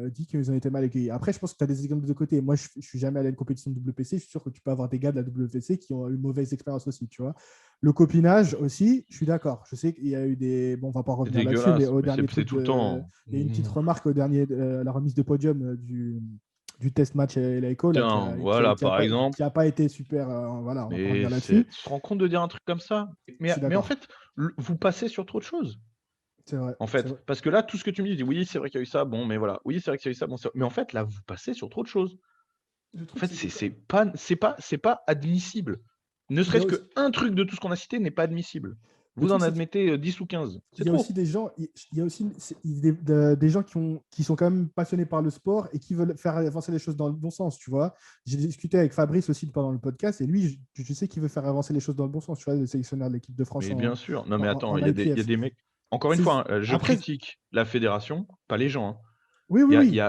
dit qu'ils ont été mal accueillis. Après, je pense que tu as des exemples de deux côtés. Moi, je suis jamais allé à une compétition de WPC. Je suis sûr que tu peux avoir des gars de la WPC qui ont eu une mauvaise expérience aussi, tu vois. Le copinage aussi, je suis d'accord. Je sais qu'il y a eu des. Bon, on va pas C'est revenir là-dessus, mais dégueulasse, au mais dernier c'est truc tout le de. temps. Il y a une petite Mmh. remarque au dernier, la remise de podium du test match à l'ECO, là, Tiens, voilà, par exemple. qui a pas été super. Voilà, on va pas Mais revenir là-dessus. tu te rends compte de dire un truc comme ça? Je suis Mais en d'accord. fait, vous passez sur trop de choses, C'est vrai. en C'est fait. vrai. Parce que là, tout ce que tu me dis: «Oui, c'est vrai qu'il y a eu ça, bon, mais voilà. Oui, c'est vrai qu'il y a eu ça, bon, c'est» mais en fait, là, vous passez sur trop de choses. Le En truc, fait, c'est que c'est pas admissible. Ne il y a serait-ce aussi, qu'un truc de tout ce qu'on a cité n'est pas admissible. le Vous truc, en c'est que admettez, 10 ou 15, c'est il y a aussi trop. des gens, il y a aussi des gens qui sont quand même passionnés par le sport et qui veulent faire avancer les choses dans le bon sens, tu vois. J'ai discuté avec Fabrice aussi pendant le podcast et lui, je sais qu'il veut faire avancer les choses dans le bon sens, tu vois, le sélectionneur de l'équipe de France Mais bien sûr. Non, mais attends, en il y a IPF. des mecs encore une C'est- fois, hein, je Après, critique la fédération, pas les gens, hein. oui, oui, oui.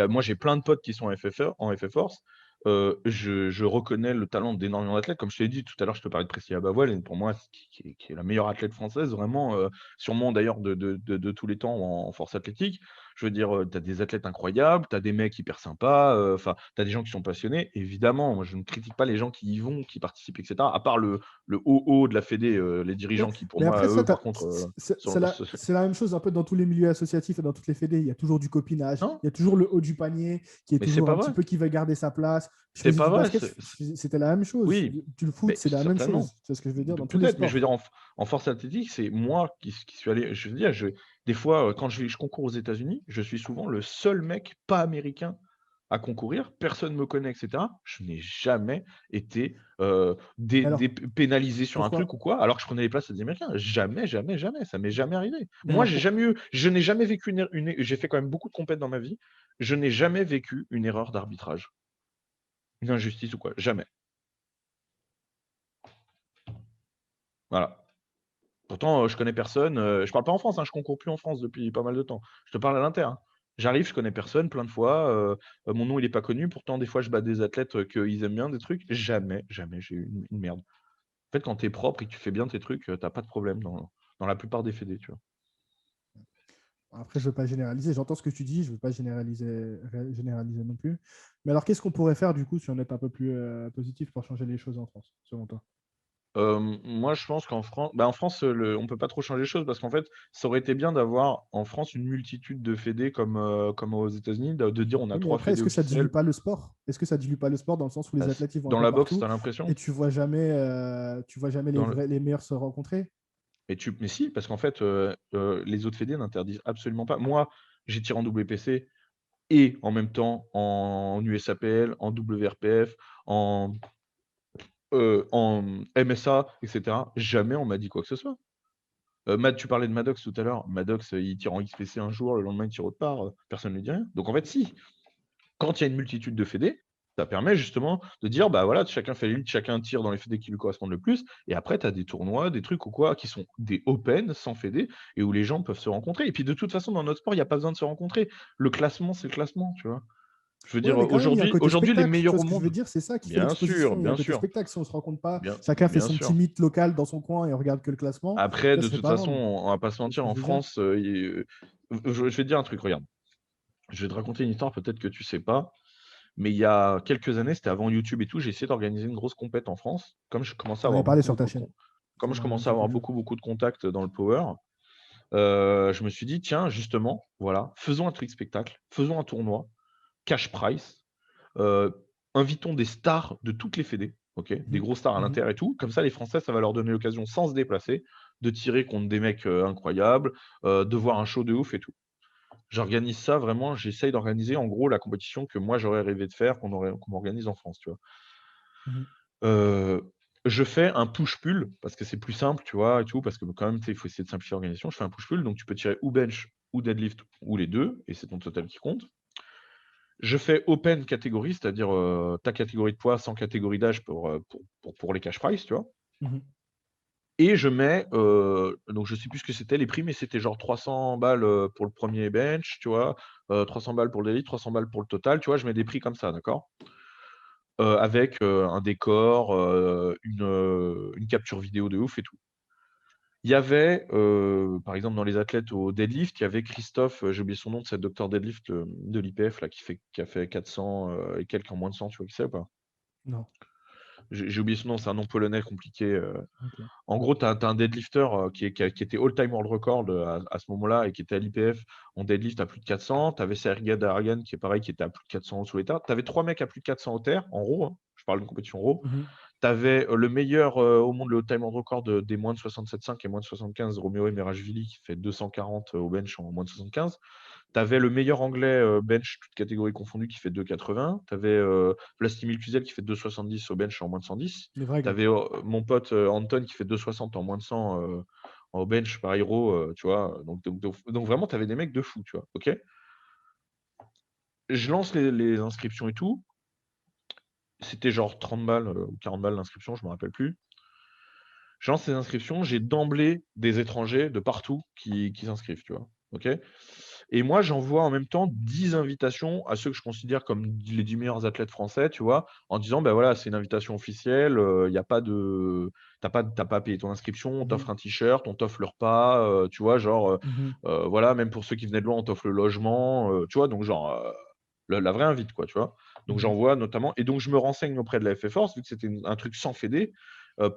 Moi, j'ai plein de potes qui sont en FF Force. Je reconnais le talent d'énormément d'athlètes. Comme je t'ai dit tout à l'heure, je te parlais de Priscilla Bavoil, et pour moi, qui est la meilleure athlète française, vraiment, sûrement d'ailleurs de tous les temps en force athlétique. Je veux dire, tu as des athlètes incroyables, tu as des mecs hyper sympas, enfin, tu as des gens qui sont passionnés. Évidemment, moi, je ne critique pas les gens qui y vont, qui participent, et cetera. À part le haut de la fédé, les Ouais. dirigeants qui, pour Mais moi, après, ça, eux, par contre, sont c'est la même chose un peu dans tous les milieux associatifs et dans toutes les fédés. Il y a toujours du copinage, non, il y a toujours le haut du panier qui est mais c'est toujours pas un petit vrai. peu qui veut garder sa place. Je C'est faisais pas du vrai, basket, c'était la même chose. oui, Du foot, mais c'est la même chose. certainement. C'est ce que je veux dire dans tous les Peut-être, mais je veux sports. dire en force athlétique, c'est moi qui suis allé je veux dire, des fois, quand je concours aux États-Unis, je suis souvent le seul mec pas américain à concourir. Personne me connaît et cetera. Je n'ai jamais été, Mais alors, pénalisé sur un truc pourquoi? ou quoi, alors que je prenais les places des Américains. Jamais, jamais, jamais, ça m'est jamais arrivé. Mais Moi, alors, je n'ai jamais vécu j'ai fait quand même beaucoup de compètes dans ma vie. Je n'ai jamais vécu une erreur d'arbitrage, une injustice ou quoi, jamais. Voilà. Pourtant, je connais personne, je parle pas en France, hein, je concours plus en France depuis pas mal de temps. Je te parle à l'inter, hein. J'arrive, je connais personne plein de fois, mon nom il est pas connu, pourtant des fois je bats des athlètes, qu'ils aiment bien des trucs. Jamais, jamais j'ai eu une merde. En fait, quand tu es propre et que tu fais bien tes trucs, tu pas de problème dans la plupart des fédés, tu vois? après, je ne veux pas généraliser. J'entends ce que tu dis. Je ne veux pas généraliser non plus. Mais alors, qu'est-ce qu'on pourrait faire du coup si on est un peu plus positif pour changer les choses en France, selon toi? Moi je pense en France, on peut pas trop changer les choses parce qu'en fait, ça aurait été bien d'avoir en France une multitude de fédés comme aux États-Unis, de dire on a Oui, mais 3 après, fédés est-ce que ça dilue officiels. pas le sport? Est-ce que ça dilue pas le sport dans le sens où les Bah, athlètes ils vont un dans peu la boxe, partout tu as et l'impression? tu vois jamais Dans le les meilleurs se rencontrer? Mais si, parce qu'en fait, les autres fédés n'interdisent absolument pas. Moi, j'ai tiré en WPC et en même temps en USAPL, en WRPF, en, en MSA, et cetera. Jamais on m'a dit quoi que ce soit. Tu parlais de Maddox tout à l'heure. Maddox, il tire en XPC un jour, le lendemain il tire autre part, personne ne lui dit rien. Donc en fait, si. Quand il y a une multitude de fédés, ça permet justement de dire, bah voilà, chacun fait l'élite, chacun tire dans les fédés qui lui correspondent le plus. Et après, tu as des tournois, des trucs ou quoi, qui sont des open, sans fédés, et où les gens peuvent se rencontrer. Et puis de toute façon, dans notre sport, il n'y a pas besoin de se rencontrer. Le classement, c'est le classement, tu vois. Je veux Ouais, dire, mais quand même, il y a un côté aujourd'hui, les spectacle. Tu vois meilleurs au ce que je veux monde. dire? C'est ça qui fait Bien sûr, l'exposition. Il y a un bien côté sûr, spectacle. Si on ne se rencontre pas, chacun fait bien son petit sûr. mythe local dans son coin et on regarde que le classement, Après, ça de serait toute pas façon, rendre. on va pas se Tu vois ce mentir, que en je veux dire? France, je vais te dire un truc, regarde. Je vais te raconter une histoire, peut-être que tu sais pas. Mais il y a quelques années, c'était avant YouTube et tout, j'ai essayé d'organiser une grosse compète en France. Tu en avais parlé sur ta chaîne. Comme Ça je m'a commençais à dit avoir quelque chose. beaucoup, beaucoup de contacts dans le power, je me suis dit: «Tiens, justement, voilà, faisons un truc spectacle, faisons un tournoi, cash price, invitons des stars de toutes les fédés, OK? Des Mhm. gros stars à Mhm. l'inter et tout. Comme ça, les Français, ça va leur donner l'occasion, sans se déplacer, de tirer contre des mecs, incroyables, de voir un show de ouf et tout». J'organise ça vraiment, j'essaye d'organiser en gros la compétition que moi j'aurais rêvé de faire, qu'on organise en France, tu vois? Mhm. Heu, Je fais un push-pull parce que c'est plus simple, tu vois, et tout, parce que quand même, tu sais, il faut essayer de simplifier l'organisation. Je fais un push-pull, donc tu peux tirer ou bench ou deadlift ou les deux, et c'est ton total qui compte. Je fais open catégorie, c'est-à-dire ta catégorie de poids sans catégorie d'âge pour les cash prize, tu vois. Mhm. Et je mets, donc je sais plus ce que c'était les prix, mais c'était genre 300 balles pour le premier bench, tu vois, 300 balles pour le deadlift, 300 balles pour le total, tu vois, je mets des prix comme ça, d'accord? Avec un décor, une capture vidéo de ouf et tout. Il y avait, par exemple, dans les athlètes au deadlift, il y avait Christophe, j'ai oublié son nom, c'est le docteur deadlift, de l'IPF là, qui a fait 400 et quelques en moins de 100, tu vois qui c'est ou pas? Non. J'ai oublié son nom, c'est un nom polonais compliqué. Ok. En gros, tu as un deadlifter qui était all-time world record à ce moment-là et qui était à l'IPF en deadlift à plus de 400. Tu avais Sergei Dargan qui est pareil, qui était à plus de 400 au soulevé. Tu avais 3 mecs à plus de 400 au terre, en raw, hein. Je parle d'une compétition raw. Mhm. Tu avais le meilleur au monde, le all-time world record des moins de 67,5 et moins de 75, Romeo Emerashvili, qui fait 240 au bench en moins de 75. Tu avais le meilleur anglais bench, toutes catégories confondues, qui fait 2,80. Tu avais Vlastimil Kuzel qui fait 2,70 au bench en moins de 110. Les vrais Tu gars. avais mon pote Anton qui fait 2,60 en moins de 100 au bench par hero, tu vois. Donc vraiment, tu avais des mecs de fou, tu vois. Ok. Je lance les inscriptions et tout. C'était genre 30 balles ou 40 balles l'inscription, je ne me rappelle plus. Je lance les inscriptions, j'ai d'emblée des étrangers de partout qui s'inscrivent, tu vois. Ok. Et moi, j'envoie en même temps 10 invitations à ceux que je considère comme les 10 meilleurs athlètes français, tu vois, en disant, ben voilà, c'est une invitation officielle, il y a pas de... T'as pas payé ton inscription, on Mhm. t'offre un t-shirt, on t'offre le repas, tu vois, genre, Mhm. voilà, même pour ceux qui venaient de loin, on t'offre le logement, tu vois, donc genre, la vraie invite, quoi, tu vois. Donc Mhm. j'envoie notamment, et donc je me renseigne auprès de la FF Force, vu que c'était un truc sans fédé,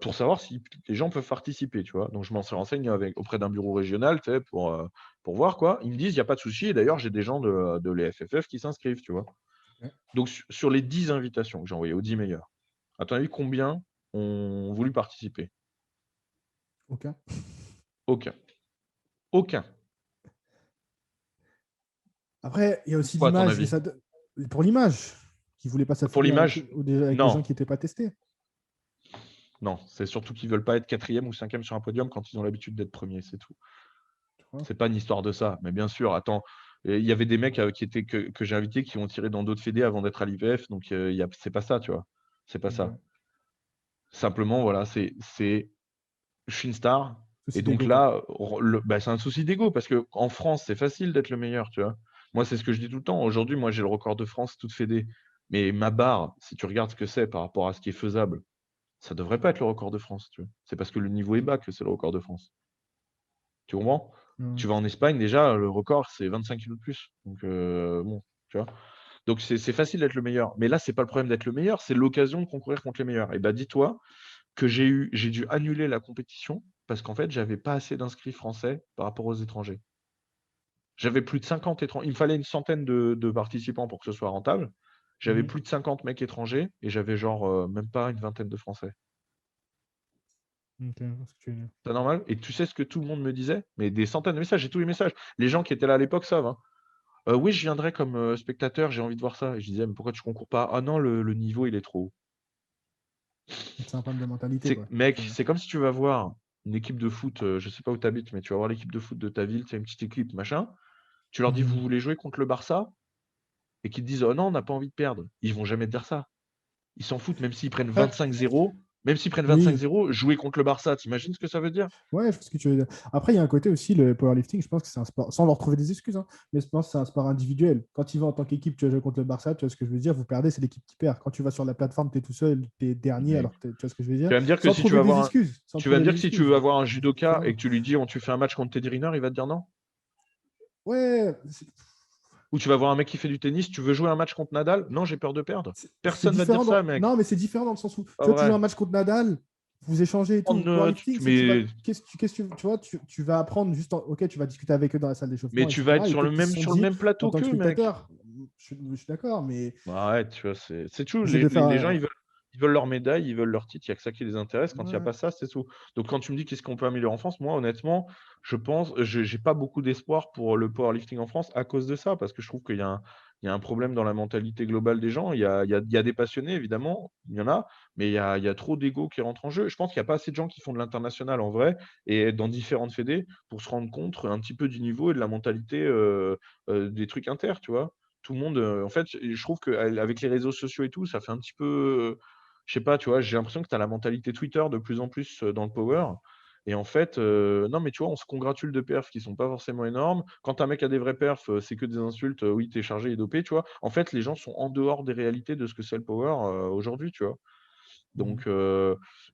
pour savoir si les gens peuvent participer, tu vois. Donc je m'en renseigne auprès d'un bureau régional, tu sais, pour voir quoi. Ils me disent, il n'y a pas de souci. Et d'ailleurs, j'ai des gens de l'EFFF qui s'inscrivent, tu vois. Ouais. Donc, sur les 10 invitations que j'ai envoyées, aux 10 meilleurs, à ton avis, combien ont voulu participer? Aucun. Aucun. Aucun. Après, il y a aussi Pourquoi, à ton l'image. avis? Pour l'image, qui ne voulait pas Pour s'affilier avec, l'image? avec des gens Non. qui n'étaient pas testés. Non. C'est surtout qu'ils veulent pas être quatrième ou cinquième sur un podium quand ils ont l'habitude d'être premiers, c'est tout. Tu vois. C'est pas une histoire de ça. Mais bien sûr, attends, il y avait des mecs que j'ai invités qui ont tiré dans d'autres fédés avant d'être à l'IPF, donc c'est pas ça, tu vois. C'est pas ça. Ok. Simplement, voilà, je suis une star. Et Souci donc d'ego, quoi. là, bah, c'est un souci d'ego parce qu'en France, c'est facile d'être le meilleur, tu vois. Moi, c'est ce que je dis tout le temps. Aujourd'hui, moi, j'ai le record de France toute fédé. Mais ma barre, si tu regardes ce que c'est par rapport à ce qui est faisable, ça devrait pas être le record de France, tu vois. C'est parce que le niveau est bas que c'est le record de France. Tu comprends? Ouais. Tu vas en Espagne, déjà, le record, c'est 25 kilos de plus. Donc, bon, tu vois. Donc, c'est facile d'être le meilleur. Mais là, c'est pas le problème d'être le meilleur, c'est l'occasion de concourir contre les meilleurs. Et bah, dis-toi que j'ai dû annuler la compétition parce qu'en fait, j'avais pas assez d'inscrits français par rapport aux étrangers. J'avais plus de 50 étrangers. Il me fallait une centaine de participants pour que ce soit rentable. J'avais Mhm. plus de 50 mecs étrangers et j'avais genre même pas une vingtaine de Français. Ok, je vois ce que tu veux dire. C'est normal. Et tu sais ce que tout le monde me disait? Mais des centaines de messages, j'ai tous les messages. Les gens qui étaient là à l'époque savent, hein. Oui, je viendrai comme spectateur, j'ai envie de voir ça. Et je disais, mais pourquoi tu concours pas? Ah non, le niveau, il est trop haut. C'est un problème de mentalité, quoi. Mec, c'est comme si tu vas voir une équipe de foot, je sais pas où tu habites, mais tu vas voir l'équipe de foot de ta ville, tu as une petite équipe, machin. Tu leur dis, vous Mhm. voulez jouer contre le Barça? Et qu'ils te disent, oh non, on n'a pas envie de perdre. Ils vont jamais te dire ça. Ils s'en foutent, même s'ils prennent Après, 25-0. Même s'ils prennent oui, 25-0, jouer contre le Barça, t'imagines ce que ça veut dire? ouais, je vois ce que tu veux dire. Après, il y a un côté aussi, le powerlifting, je pense que c'est un sport, sans leur trouver des excuses, hein, mais je pense que c'est un sport individuel. Quand il va en tant qu'équipe, tu vas jouer contre le Barça, tu vois ce que je veux dire, vous perdez, c'est l'équipe qui perd. Quand tu vas sur la plateforme, tu es tout seul, tu es dernier, Mais alors que tu vois ce que je veux dire, tu vas me dire que sans si tu trouver vas des voir un... excuses, sans Tu vas me trouver dire des que si tu veux excuses. avoir un judoka et Forcément. que tu lui dis, tu fais un match contre Teddy Riner, il va te dire non? Ouais, Ou tu vas voir un mec qui fait du tennis, tu veux jouer un match contre Nadal? Non, j'ai peur de perdre. c'est Personne va te dire différent. ça, mec. Non, mais c'est différent dans le sens où, tu Pas vois, tu joues vrai. un match contre Nadal, vous échangez et Oh, tout. Powerlifting, c'est tu vas, mais tu vois, tu vas apprendre juste, ok, tu vas discuter avec eux dans la salle d'échauffement, tu vas être etc. Et sur le peut-être qu'ils se même, sont sur le dit, même en plateau tant que qu'eux, mec. spectateur, je suis d'accord, mais Bah ouais, tu vois, c'est tout. j'essaie de faire. Les gens, ils veulent leur médaille, ils veulent leur titre, il n'y a que ça qui les intéresse. Quand il n'y a Ouais. pas ça, c'est tout. Donc quand tu me dis qu'est-ce qu'on peut améliorer en France, moi, honnêtement, je pense, j'ai pas beaucoup d'espoir pour le powerlifting en France à cause de ça, parce que je trouve qu'il y a Il y a un problème dans la mentalité globale des gens. Il y a des passionnés, évidemment, il y en a, mais il y a trop d'ego qui rentre en jeu. Je pense qu'il y a pas assez de gens qui font de l'international en vrai et dans différentes fédés pour se rendre compte un petit peu du niveau et de la mentalité, des trucs inter, tu vois? Tout le monde, en fait, je trouve qu'avec les réseaux sociaux et tout, ça fait un petit peu, je sais pas, tu vois? J'ai l'impression que tu as la mentalité Twitter de plus en plus, dans le power et en fait, non, mais tu vois, on se congratule de perfs qui sont pas forcément énormes. Quand un mec a des vrais perfs, c'est que des insultes, «Oui, tu es chargé et dopé», tu vois? En fait, les gens sont en dehors des réalités de ce que c'est le power, aujourd'hui, tu vois? Mhm. Donc,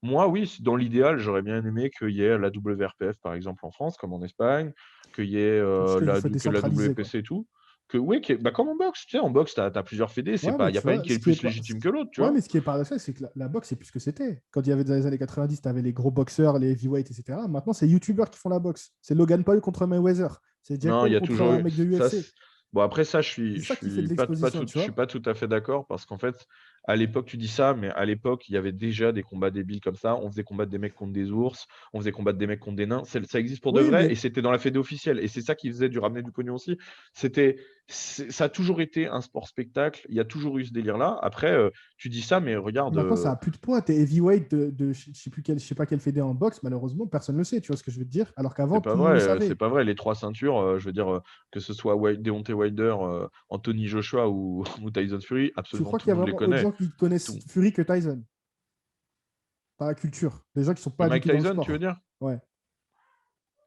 moi, oui, dans l'idéal, j'aurais bien aimé qu'il y ait la WRPF, par exemple, en France, comme en Espagne, qu'il y ait, Juste qu'il faut que la décentraliser, quoi. WPC et tout. Que oui, comme en boxe, tu sais, en boxe, tu as plusieurs fédés, Ouais, il mais y a tu pas une vois, qui est ce le qui est plus pas... légitime que l'autre, tu Ouais, vois? mais ce qui est paradoxal, c'est que la boxe, c'est plus ce que c'était. Quand il y avait dans les années 90, tu avais les gros boxeurs, les heavyweights, etc. Maintenant, c'est YouTubeurs qui font la boxe. C'est Logan Paul contre Mayweather. C'est Jack Non, il Paul y a contre toujours un eu mec de ça UFC. c bon après ça C'est je ça qui fait de suis pas l'exposition, tout tu je suis vois. pas tout à fait d'accord parce qu'en fait, à l'époque tu dis ça, mais à l'époque, il y avait déjà des combats débiles comme ça. On faisait combattre des mecs contre des ours, on faisait combattre des mecs contre des nains. Ça existe pour de Oui, vrai mais et c'était dans la fédé officielle et c'est ça qui faisait du ramener du pognon aussi. C'était ça a toujours été un sport spectacle, il y a toujours eu ce délire-là. Après, tu dis ça, mais regarde, maintenant, ça a plus de poids. T'es heavyweight je sais pas quelle fédé en boxe, malheureusement, personne ne le sait. Tu vois ce que je veux te dire? Alors qu'avant, tout le monde le c'est savait. pas vrai. Les 3 ceintures, je veux dire, que ce soit Deontay Wilder, Anthony Joshua ou ou Tyson Fury, Je absolument crois tout qu'il y le a monde les vraiment autre connaît. gens qui connaissent Tout Fury que Tyson, par la culture. Des gens qui sont pas du Mike tout dans le Tyson, tu veux sport. dire? Ouais.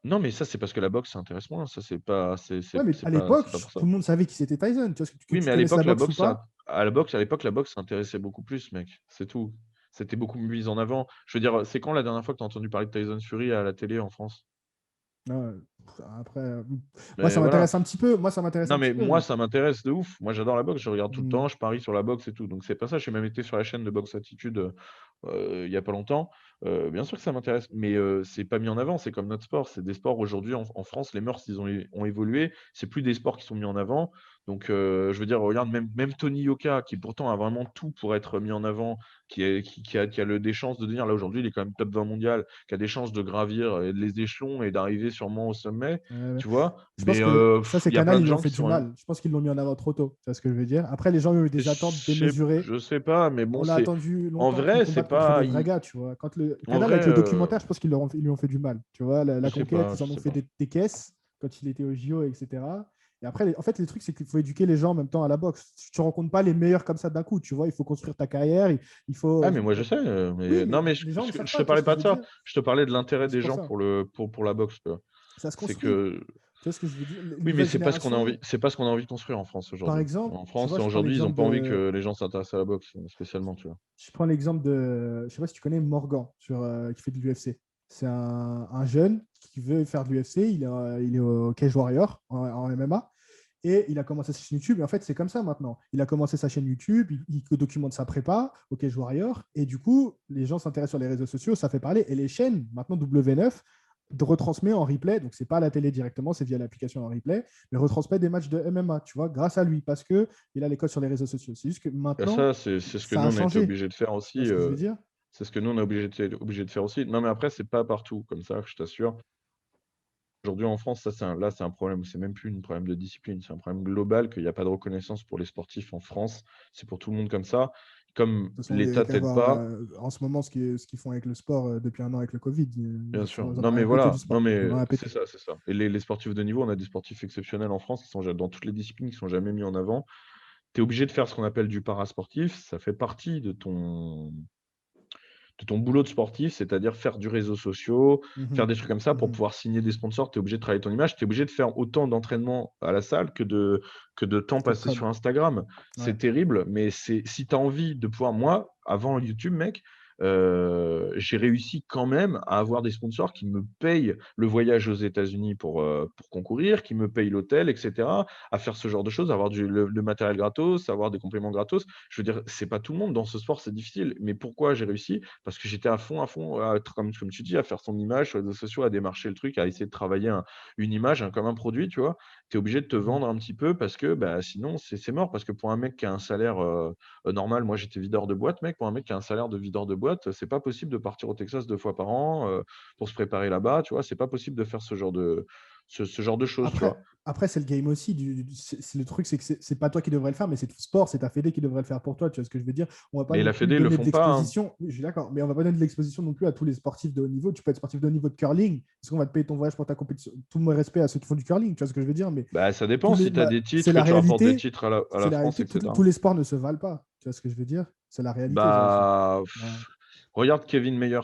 Non, mais ça, c'est parce que la boxe, ça intéresse moins. Ça, c'est pas Ouais, mais à l'époque, c'est pas pour tout ça. le monde savait qui c'était Tyson. Tu vois, que Oui, tu mais à connaisses la l'époque, la boxe ou boxe, ça pas. à l'époque, la boxe, ça intéressait beaucoup plus, mec, c'est tout. C'était beaucoup mis en avant. Je veux dire, c'est quand la dernière fois que tu as entendu parler de Tyson Fury à la télé en France? Ouais, après, moi, Mais ça voilà. m'intéresse un petit peu. Moi, ça m'intéresse Non, un petit mais peu. moi, ça m'intéresse de ouf. Moi, j'adore la boxe, je regarde tout le Hmm. temps, je parie sur la boxe et tout. Donc c'est pas ça, j'ai même été sur la chaîne de Boxe Attitude, il y a pas longtemps. Bien sûr que ça m'intéresse, mais c'est pas mis en avant, c'est comme notre sport. C'est des sports aujourd'hui en France, les mœurs, ils ont évolué. C'est plus des sports qui sont mis en avant. Donc je veux dire, regarde même Tony Yoka, qui pourtant a vraiment tout pour être mis en avant, qui a des chances de devenir là aujourd'hui, il est quand même top 20 mondial, qui a des chances de gravir, les échelons et d'arriver sûrement au sommet, Ouais. tu vois? Je pense Mais que ça, ces il y a canals, plein ils de lui ont gens fait qui du sont mal. Je pense qu'ils l'ont mis en avant trop tôt. Tu vois ce que je veux dire? Après, les gens ont eu des attentes démesurées. Je sais pas, mais On bon, l'a c'est attendu en longtemps qu'il vrai, c'est combatte contre pas des vrais i gars, tu vois. Quand le en canal vrai, avec le documentaire, je pense ils lui ont fait du mal. Tu vois, la je sais conquête, pas, ils je en ont sais fait pas. des caisses quand il était au JO, etc. Et après, en fait, les trucs, c'est qu'il faut éduquer les gens en même temps à la boxe. Tu ne rencontres pas les meilleurs comme ça d'un coup, tu vois. Il faut construire ta carrière. Il faut. Ah, mais moi, je sais, Oui, mais mais non, mais les gens ne savent je te pas, tu vois parlais ce que pas je de veux ça. dire? Je te parlais de l'intérêt C'est des pour gens ça. pour la boxe, tu vois? Ça se C'est construit. que Tu vois ce que je veux dire? Les oui, mais nouvelles générations, c'est pas ce qu'on a envie de construire en France par aujourd'hui. exemple, En tu France, vois, je prends aujourd'hui, ils ont l'exemple pas envie de. que les gens s'intéressent à la boxe, spécialement, tu vois? Je prends l'exemple de. Je sais pas si tu connais Morgan, qui fait de l'UFC. C'est un jeune qui veut faire de l'UFC. Il est au Cage Warrior en MMA. Et il a commencé sa chaîne YouTube. Et en fait, c'est comme ça maintenant. Il a commencé sa chaîne YouTube. Il documente sa prépa au Cage Warrior. Et du coup, les gens s'intéressent sur les réseaux sociaux. Ça fait parler. Et les chaînes, maintenant W9, de retransmet en replay. Donc, c'est pas à la télé directement, c'est via l'application en replay. Mais retransmet des matchs de MMA, tu vois, grâce à lui. Parce qu'il a les codes sur les réseaux sociaux. C'est juste que Bah, maintenant, ça, c'est ce que ça nous, a on a été changé. obligés de faire Tu vois aussi, ce que je veux dire? c'est ce que nous, on est obligés de faire aussi. Non, mais après, c'est pas partout comme ça, je t'assure. Aujourd'hui en France, ça c'est un problème, c'est même plus un problème de discipline, c'est un problème global qu'il y a pas de reconnaissance pour les sportifs en France. C'est pour tout le monde comme ça. Comme De toute façon, il n'y a l'État qu'à t'aide voir pas, en ce moment ce qu'ils font avec le sport depuis un an avec le Covid. bien sûr. Ils en ont Non mais rien pété du voilà, non sport. Ils en mais ont rien c'est pété. ça, c'est ça. Et les sportifs de niveau, on a des sportifs exceptionnels en France qui sont dans toutes les disciplines, qui sont jamais mis en avant. Tu es obligé de faire ce qu'on appelle du parasportif, ça fait partie de ton boulot de sportif, c'est-à-dire faire du réseau social, faire Mhm. des trucs comme ça pour Mhm. pouvoir signer des sponsors. Tu es obligé de travailler ton image, tu es obligé de faire autant d'entraînement à la salle que de temps Que de passé com. sur Instagram. Ouais. C'est terrible, mais si tu as envie de pouvoir moi, avant YouTube, mec, j'ai réussi quand même à avoir des sponsors qui me payent le voyage aux États-Unis pour concourir, qui me payent l'hôtel et cetera, à faire ce genre de choses, avoir le matériel gratos, avoir des compléments gratos. Je veux dire, c'est pas tout le monde dans ce sport, c'est difficile. Mais pourquoi j'ai réussi? Parce que j'étais à fond, comme tu dis, à faire son image sur les réseaux sociaux, à démarcher le truc, à essayer de travailler une image, comme un produit, tu vois? Tu es obligé de te Mhm. vendre un petit peu parce que, bah, sinon c'est mort. Parce que pour un mec qui a un salaire, normal, moi j'étais videur de boîte, mec, pour un mec qui a un salaire de videur de boîte, c'est pas possible de partir au Texas 2 fois par an, pour se préparer là-bas, tu vois? C'est pas possible de faire ce genre de choses, tu vois. Après, c'est le game aussi. Le truc, c'est que c'est pas toi qui devrais le faire, mais c'est tout sport, c'est ta fédé qui devrait le faire pour toi. Tu vois ce que je veux dire? On va pas Mais non la plus Fédé, ils le donner de font pas, hein. l'exposition. Oui, je suis d'accord, mais on va pas donner de l'exposition non plus à tous les sportifs de haut niveau. Tu peux être sportif de haut niveau de curling, parce qu'on va te payer ton voyage pour ta compétition. Tout mon respect à ceux qui font du curling, tu vois ce que je veux dire? Mais Bah, ça dépend si tu as des c'est titres, que la tu rapportes des réalité. titres à C'est la la France, réalité. etc. Tous les sports ne se valent pas. Tu vois ce que je veux dire? C'est la réalité, ça aussi. Bah, Ouais. regarde Kevin Meyers,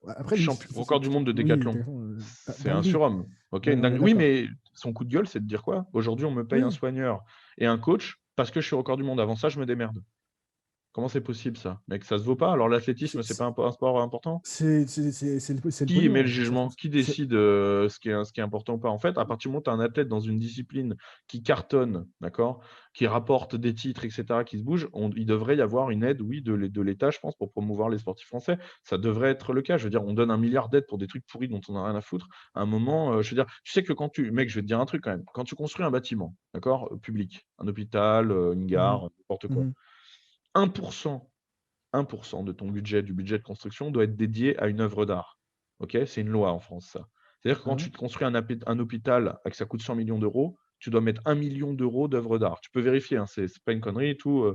Ouais, après, lui, record du monde de oui, décathlon. C'est un dinguerie. surhomme. Ok, une On est dingue. Oui, d'accord. mais son coup de gueule, c'est de dire quoi? Aujourd'hui, on me paye un Oui. soigneur et un coach parce que je suis record du monde. Avant ça, je me démerde. Comment c'est possible, ça? Mec, ça se vaut pas. Alors, l'athlétisme, c'est pas un sport important? C'est le Qui émet pognon. le jugement? Qui décide ce qui est important ou pas? En fait, à partir du moment où tu as un athlète dans une discipline qui cartonne, d'accord, qui rapporte des titres, etc., qui se bouge, il devrait y avoir une aide, oui, de l'État, je pense, pour promouvoir les sportifs français. Ça devrait être le cas. Je veux dire, on donne 1 milliard d'aides pour des trucs pourris dont on n'a rien à foutre. À un moment, je veux dire, tu sais que mec, je vais te dire un truc quand même. Quand tu construis un bâtiment, d'accord, public, un hôpital, une Mhm. gare, n'importe quoi, Mhm. 1%, 1% de ton budget, du budget de construction, doit être dédié à une œuvre d'art. Ok, c'est une loi en France, ça. C'est-à-dire que quand Ouais. tu te construis un hôpital et que ça coûte 100 millions d'euros, tu dois mettre 1 million d'euros d'œuvres d'art. Tu peux vérifier, hein, c'est pas une connerie et tout.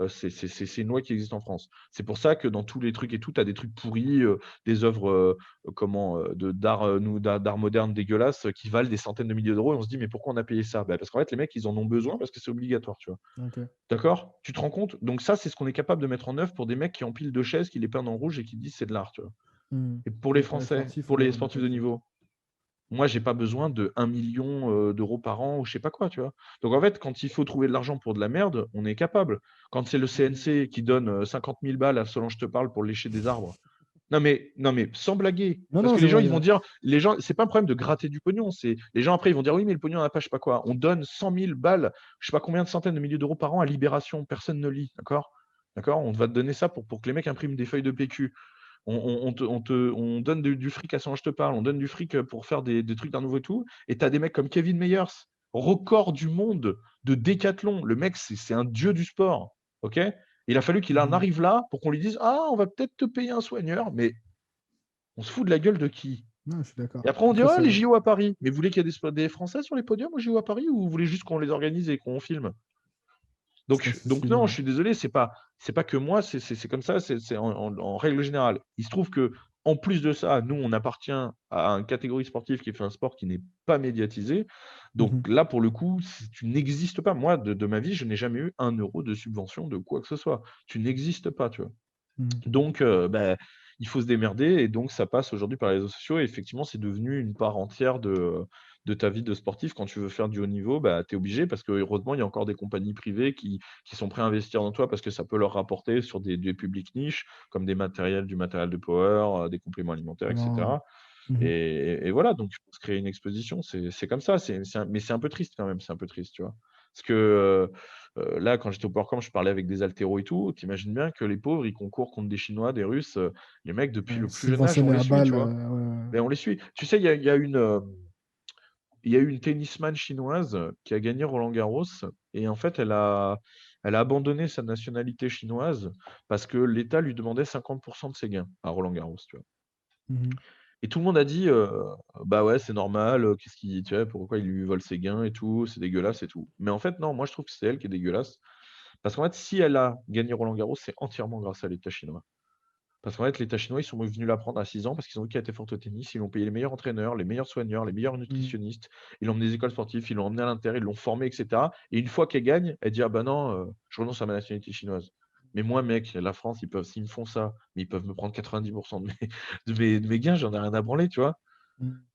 C'est une loi qui existe en France. C'est pour ça que dans tous les trucs et tout, tu as des trucs pourris, des œuvres d'art moderne dégueulasses qui valent des centaines de milliers d'euros. Et on se dit, mais pourquoi on a payé ça? Bah, parce qu'en fait, les mecs, ils en ont besoin parce que c'est obligatoire, tu vois. Ok. D'accord? Tu te rends compte? Donc ça, c'est ce qu'on est capable de mettre en œuvre pour des mecs qui empilent 2 chaises, qui les peignent en rouge et qui disent: «C'est de l'art», tu vois? Mhm. Et pour les Mais pour les Français, sportifs, pour les on n'a pas sportifs de de truc. niveau, moi, j'ai pas besoin de 1 million d'euros par an ou je sais pas quoi, tu vois? Donc en fait, quand il faut trouver de l'argent pour de la merde, on est capable. Quand c'est le CNC qui donne, 50 000 balles à Solange Te Parle pour lécher des arbres. Non mais sans blaguer, Non, parce non, que je les gens, vois. ils vont dire les gens, c'est pas un problème de gratter du pognon, c'est les gens après, ils vont dire: «Oui, mais le pognon, on n'a pas je sais pas quoi». On donne 100 000 balles, je sais pas combien de centaines de milliers d'euros par an à Libération, personne ne lit, d'accord? D'accord? On va te donner ça pour que les mecs impriment des feuilles de PQ. On donne du fric à Solange Je Te Parle, on donne du fric, pour faire des trucs d'Art Nouveau et tout, et tu as des mecs comme Kevin Meyers, record du monde de décathlon. Le mec, c'est un dieu du sport, OK? Il a fallu qu'il en Mhm. arrive là pour qu'on lui dise: «Ah, on va peut-être te payer un soigneur», mais on se fout de la gueule de qui? Non, je suis d'accord. Et après, on dit: Après, «Oh, c'est les JO à Paris». Mais vous voulez qu'il y ait des Français sur les podiums aux JO à Paris ou vous voulez juste qu'on les organise et qu'on filme? ça Donc suffit. non, Ouais. je suis désolé, c'est pas que moi, c'est comme ça, c'est en règle générale. Il se trouve que en plus de ça, nous, on appartient à une catégorie sportive qui fait un sport qui n'est pas médiatisé. Donc Mhm. là, pour le coup, tu n'existes pas. Moi, de ma vie, je n'ai jamais eu 1 euro de subvention de quoi que ce soit. Tu n'existes pas, tu vois? Mhm. Donc, il faut se démerder et donc ça passe aujourd'hui par les réseaux sociaux et effectivement, c'est devenu une part entière de ta vie de sportif. Quand tu veux faire du haut niveau, bah, tu es obligé parce que heureusement, il y a encore des compagnies privées qui sont prêts à investir dans toi parce que ça peut leur rapporter sur des publics niches comme du matériel de power, des compléments alimentaires et Non. cetera Mhm. et voilà, donc faut se créer une exposition, c'est comme ça, mais c'est un peu triste quand même, c'est un peu triste, tu vois? Parce que, là, quand j'étais au PowerCamp, je parlais avec des haltéros et tout. Tu imagines bien que les pauvres, ils concourent contre des Chinois, des Russes, les mecs depuis le plus jeune âge, on Subventionné les à suit, tu balle. vois? Ouais. Mais on les suit. Tu sais, il y a eu une tennisman chinoise qui a gagné Roland-Garros et en fait, elle a abandonné sa nationalité chinoise parce que l'État lui demandait 50 de ses gains à Roland-Garros, tu vois? Mhm. Et tout le monde a dit, «Bah, ouais, c'est normal, qu'est-ce qu'il tu vois, pourquoi il lui vole ses gains et tout, c'est dégueulasse et tout». Mais en fait, non, moi je trouve que c'est elle qui est dégueulasse. Parce qu'en fait, si elle a gagné Roland-Garros, c'est entièrement grâce à l'État chinois. Parce qu'en fait, l'État chinois, ils sont venus la prendre à 6 ans parce qu'ils ont vu qu'elle était forte au tennis. Ils lui ont payé les meilleurs entraîneurs, les meilleurs soigneurs, les meilleurs Mhm. nutritionnistes. Ils l'ont emmenée des écoles sportives, ils l'ont emmenée à l'intérieur, ils l'ont formée, et cetera. Et une fois qu'elle gagne, elle dit: «Ah bah non, je renonce à ma nationalité chinoise». Mais moi, mec, la France, s'ils me font ça, mais ils peuvent me prendre 90 de mes de mes gains, j'en ai rien à branler, tu vois? Mhm.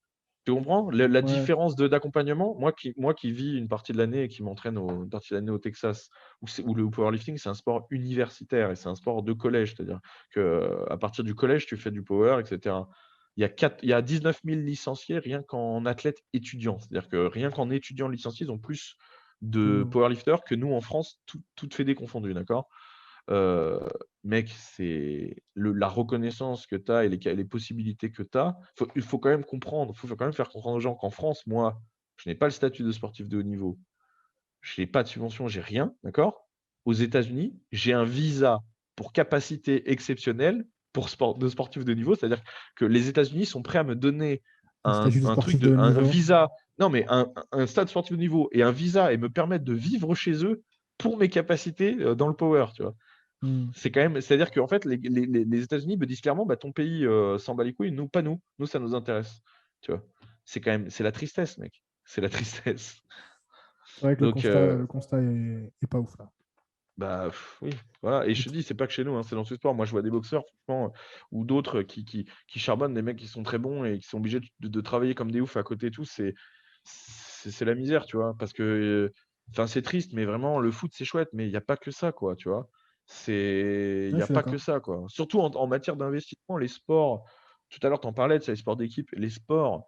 Tu comprends? La Ouais. différence d'accompagnement? Moi qui vis une partie de l'année et qui m'entraîne une partie de l'année au Texas, où le powerlifting, c'est un sport universitaire et c'est un sport de collège. C'est-à-dire qu'à partir du collège, tu fais du power et cetera. Il y a 19 000 licenciés rien qu'en athlètes étudiants. C'est-à-dire que rien qu'en étudiants licenciés, ils ont plus Que de nous. powerlifters que nous en France, toutes fédés confondues, d'accord? Heu, mec, c'est la reconnaissance que tu as et les possibilités que tu as. Il faut quand même comprendre, faut quand même faire comprendre aux gens qu'en France, moi, je n'ai pas le statut de sportif de haut niveau. Je n'ai pas de subvention, j'ai rien, d'accord? Aux États-Unis, j'ai un visa pour capacité exceptionnelle pour sportif de haut niveau, c'est-à-dire que les États-Unis sont prêts à me donner Un statut de un truc sportif de de haut un niveau. visa, non, mais un stade sportif de niveau et un visa et me permettre de vivre chez eux pour mes capacités dans le power, tu vois. Hmm. C'est quand même, c'est-à-dire qu'en fait, les États-Unis me disent clairement, bah, ton pays s'en bat les couilles, nous, pas nous. Nous, ça nous intéresse. Tu vois. C'est quand même, c'est la tristesse, mec. C'est la tristesse. C'est vrai que Donc, le constat est pas ouf là. bah oui, voilà. Et je te dis, c'est pas que chez nous, hein, c'est dans ce sport. Moi, je vois des boxeurs, franchement, ou d'autres qui charbonnent, des mecs qui sont très bons et qui sont obligés de travailler comme des oufs à côté et tout. C'est la misère, tu vois. Parce que, enfin, c'est triste, mais vraiment, le foot, c'est chouette, mais il n'y a pas que ça, quoi, tu vois. Il Ouais, n'y je a suis pas que d'accord. ça, quoi. Surtout en matière d'investissement, les sports, tout à l'heure, tu en parlais, c'est les sports d'équipe, les sports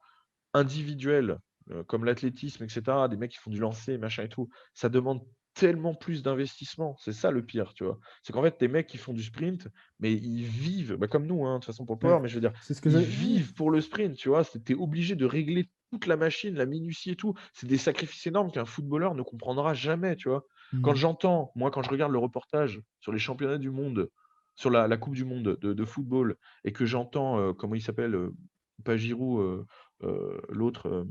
individuels, comme l'athlétisme, etc., des mecs qui font du lancer, machin et tout, ça demande tellement plus d'investissement. C'est ça le pire, tu vois? C'est qu'en fait, les mecs qui font du sprint, mais ils vivent, bah, comme nous, hein, de toute façon pour le power, Ouais. mais je veux dire, C'est ce que ils j'ai. Ouais. vivent pour le sprint, tu vois? Tu obligé de régler toute la machine, la minutie et tout. C'est des sacrifices énormes qu'un footballeur ne comprendra jamais, tu vois? Quand Hmm. j'entends, moi, quand je regarde le reportage sur les championnats du monde, sur la coupe du monde de football et que j'entends, comment il s'appelle, pas Giroud, l'autre,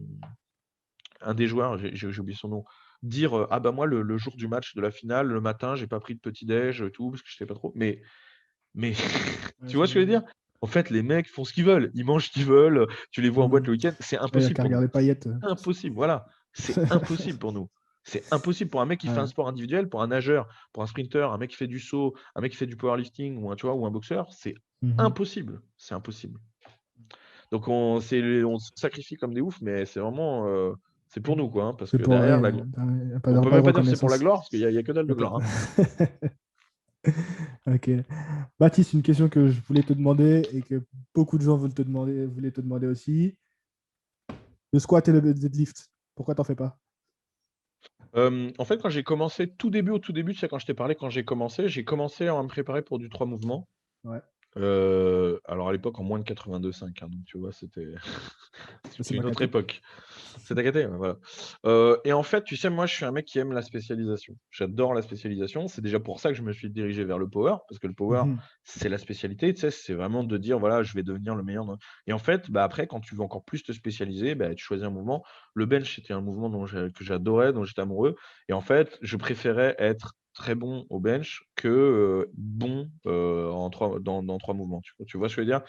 un des joueurs, j'ai oublié son nom, dire, «Ah bah moi le jour du match de la finale, le matin, j'ai pas pris de petit déj, tout, parce que je sais pas trop». Mais Ouais, tu vois ce que je veux dire? En fait, les mecs font ce qu'ils veulent. Ils mangent ce qu'ils veulent, tu les vois en boîte hmm. le week-end, c'est Ouais, il y a impossible qu'à pour nous. regarder Payet. Impossible, voilà. C'est impossible pour nous. C'est impossible pour un mec qui fait un Ouais. sport individuel, pour un nageur, pour un sprinter, un mec qui fait du saut, un mec qui fait du powerlifting ou un tu vois, ou un boxeur, c'est Mhm. impossible. C'est impossible. Donc on se sacrifie comme des oufs, mais c'est vraiment, c'est pour nous, quoi, hein, parce C'est que pour. derrière Ouais, la glo y a on peut pas de même pas dire que c'est pour la reconnaissance. gloire, parce qu'il y a que dalle Y a de pas gloire, de- hein. Ok. Baptiste, une question que je voulais te demander et que beaucoup de gens voulaient te demander aussi. Le squat et le deadlift, pourquoi t'en fais pas? En fait, quand j'ai commencé au tout début, tu sais, quand je t'ai parlé, quand j'ai commencé à me préparer pour du 3 mouvements. Ouais, Alors à l'époque en moins de 82,5, hein, donc tu vois, c'était c'est c'était ma une autre caté. époque. C'est ta ouais, voilà. Et en fait, tu sais, moi, je suis un mec qui aime la spécialisation. J'adore la spécialisation. C'est déjà pour ça que je me suis dirigé vers le power, parce que le power, Mhm. c'est la spécialité, tu sais, c'est vraiment de dire: «Voilà, je vais devenir le meilleur dans» et en fait, bah, après, quand tu veux encore plus te spécialiser, bah, tu choisis un mouvement. Le bench, c'était un mouvement que j'adorais, dont j'étais amoureux et en fait, je préférais être très bon au bench que, bon, en 3 dans 3 mouvements. Tu vois ce que je veux dire?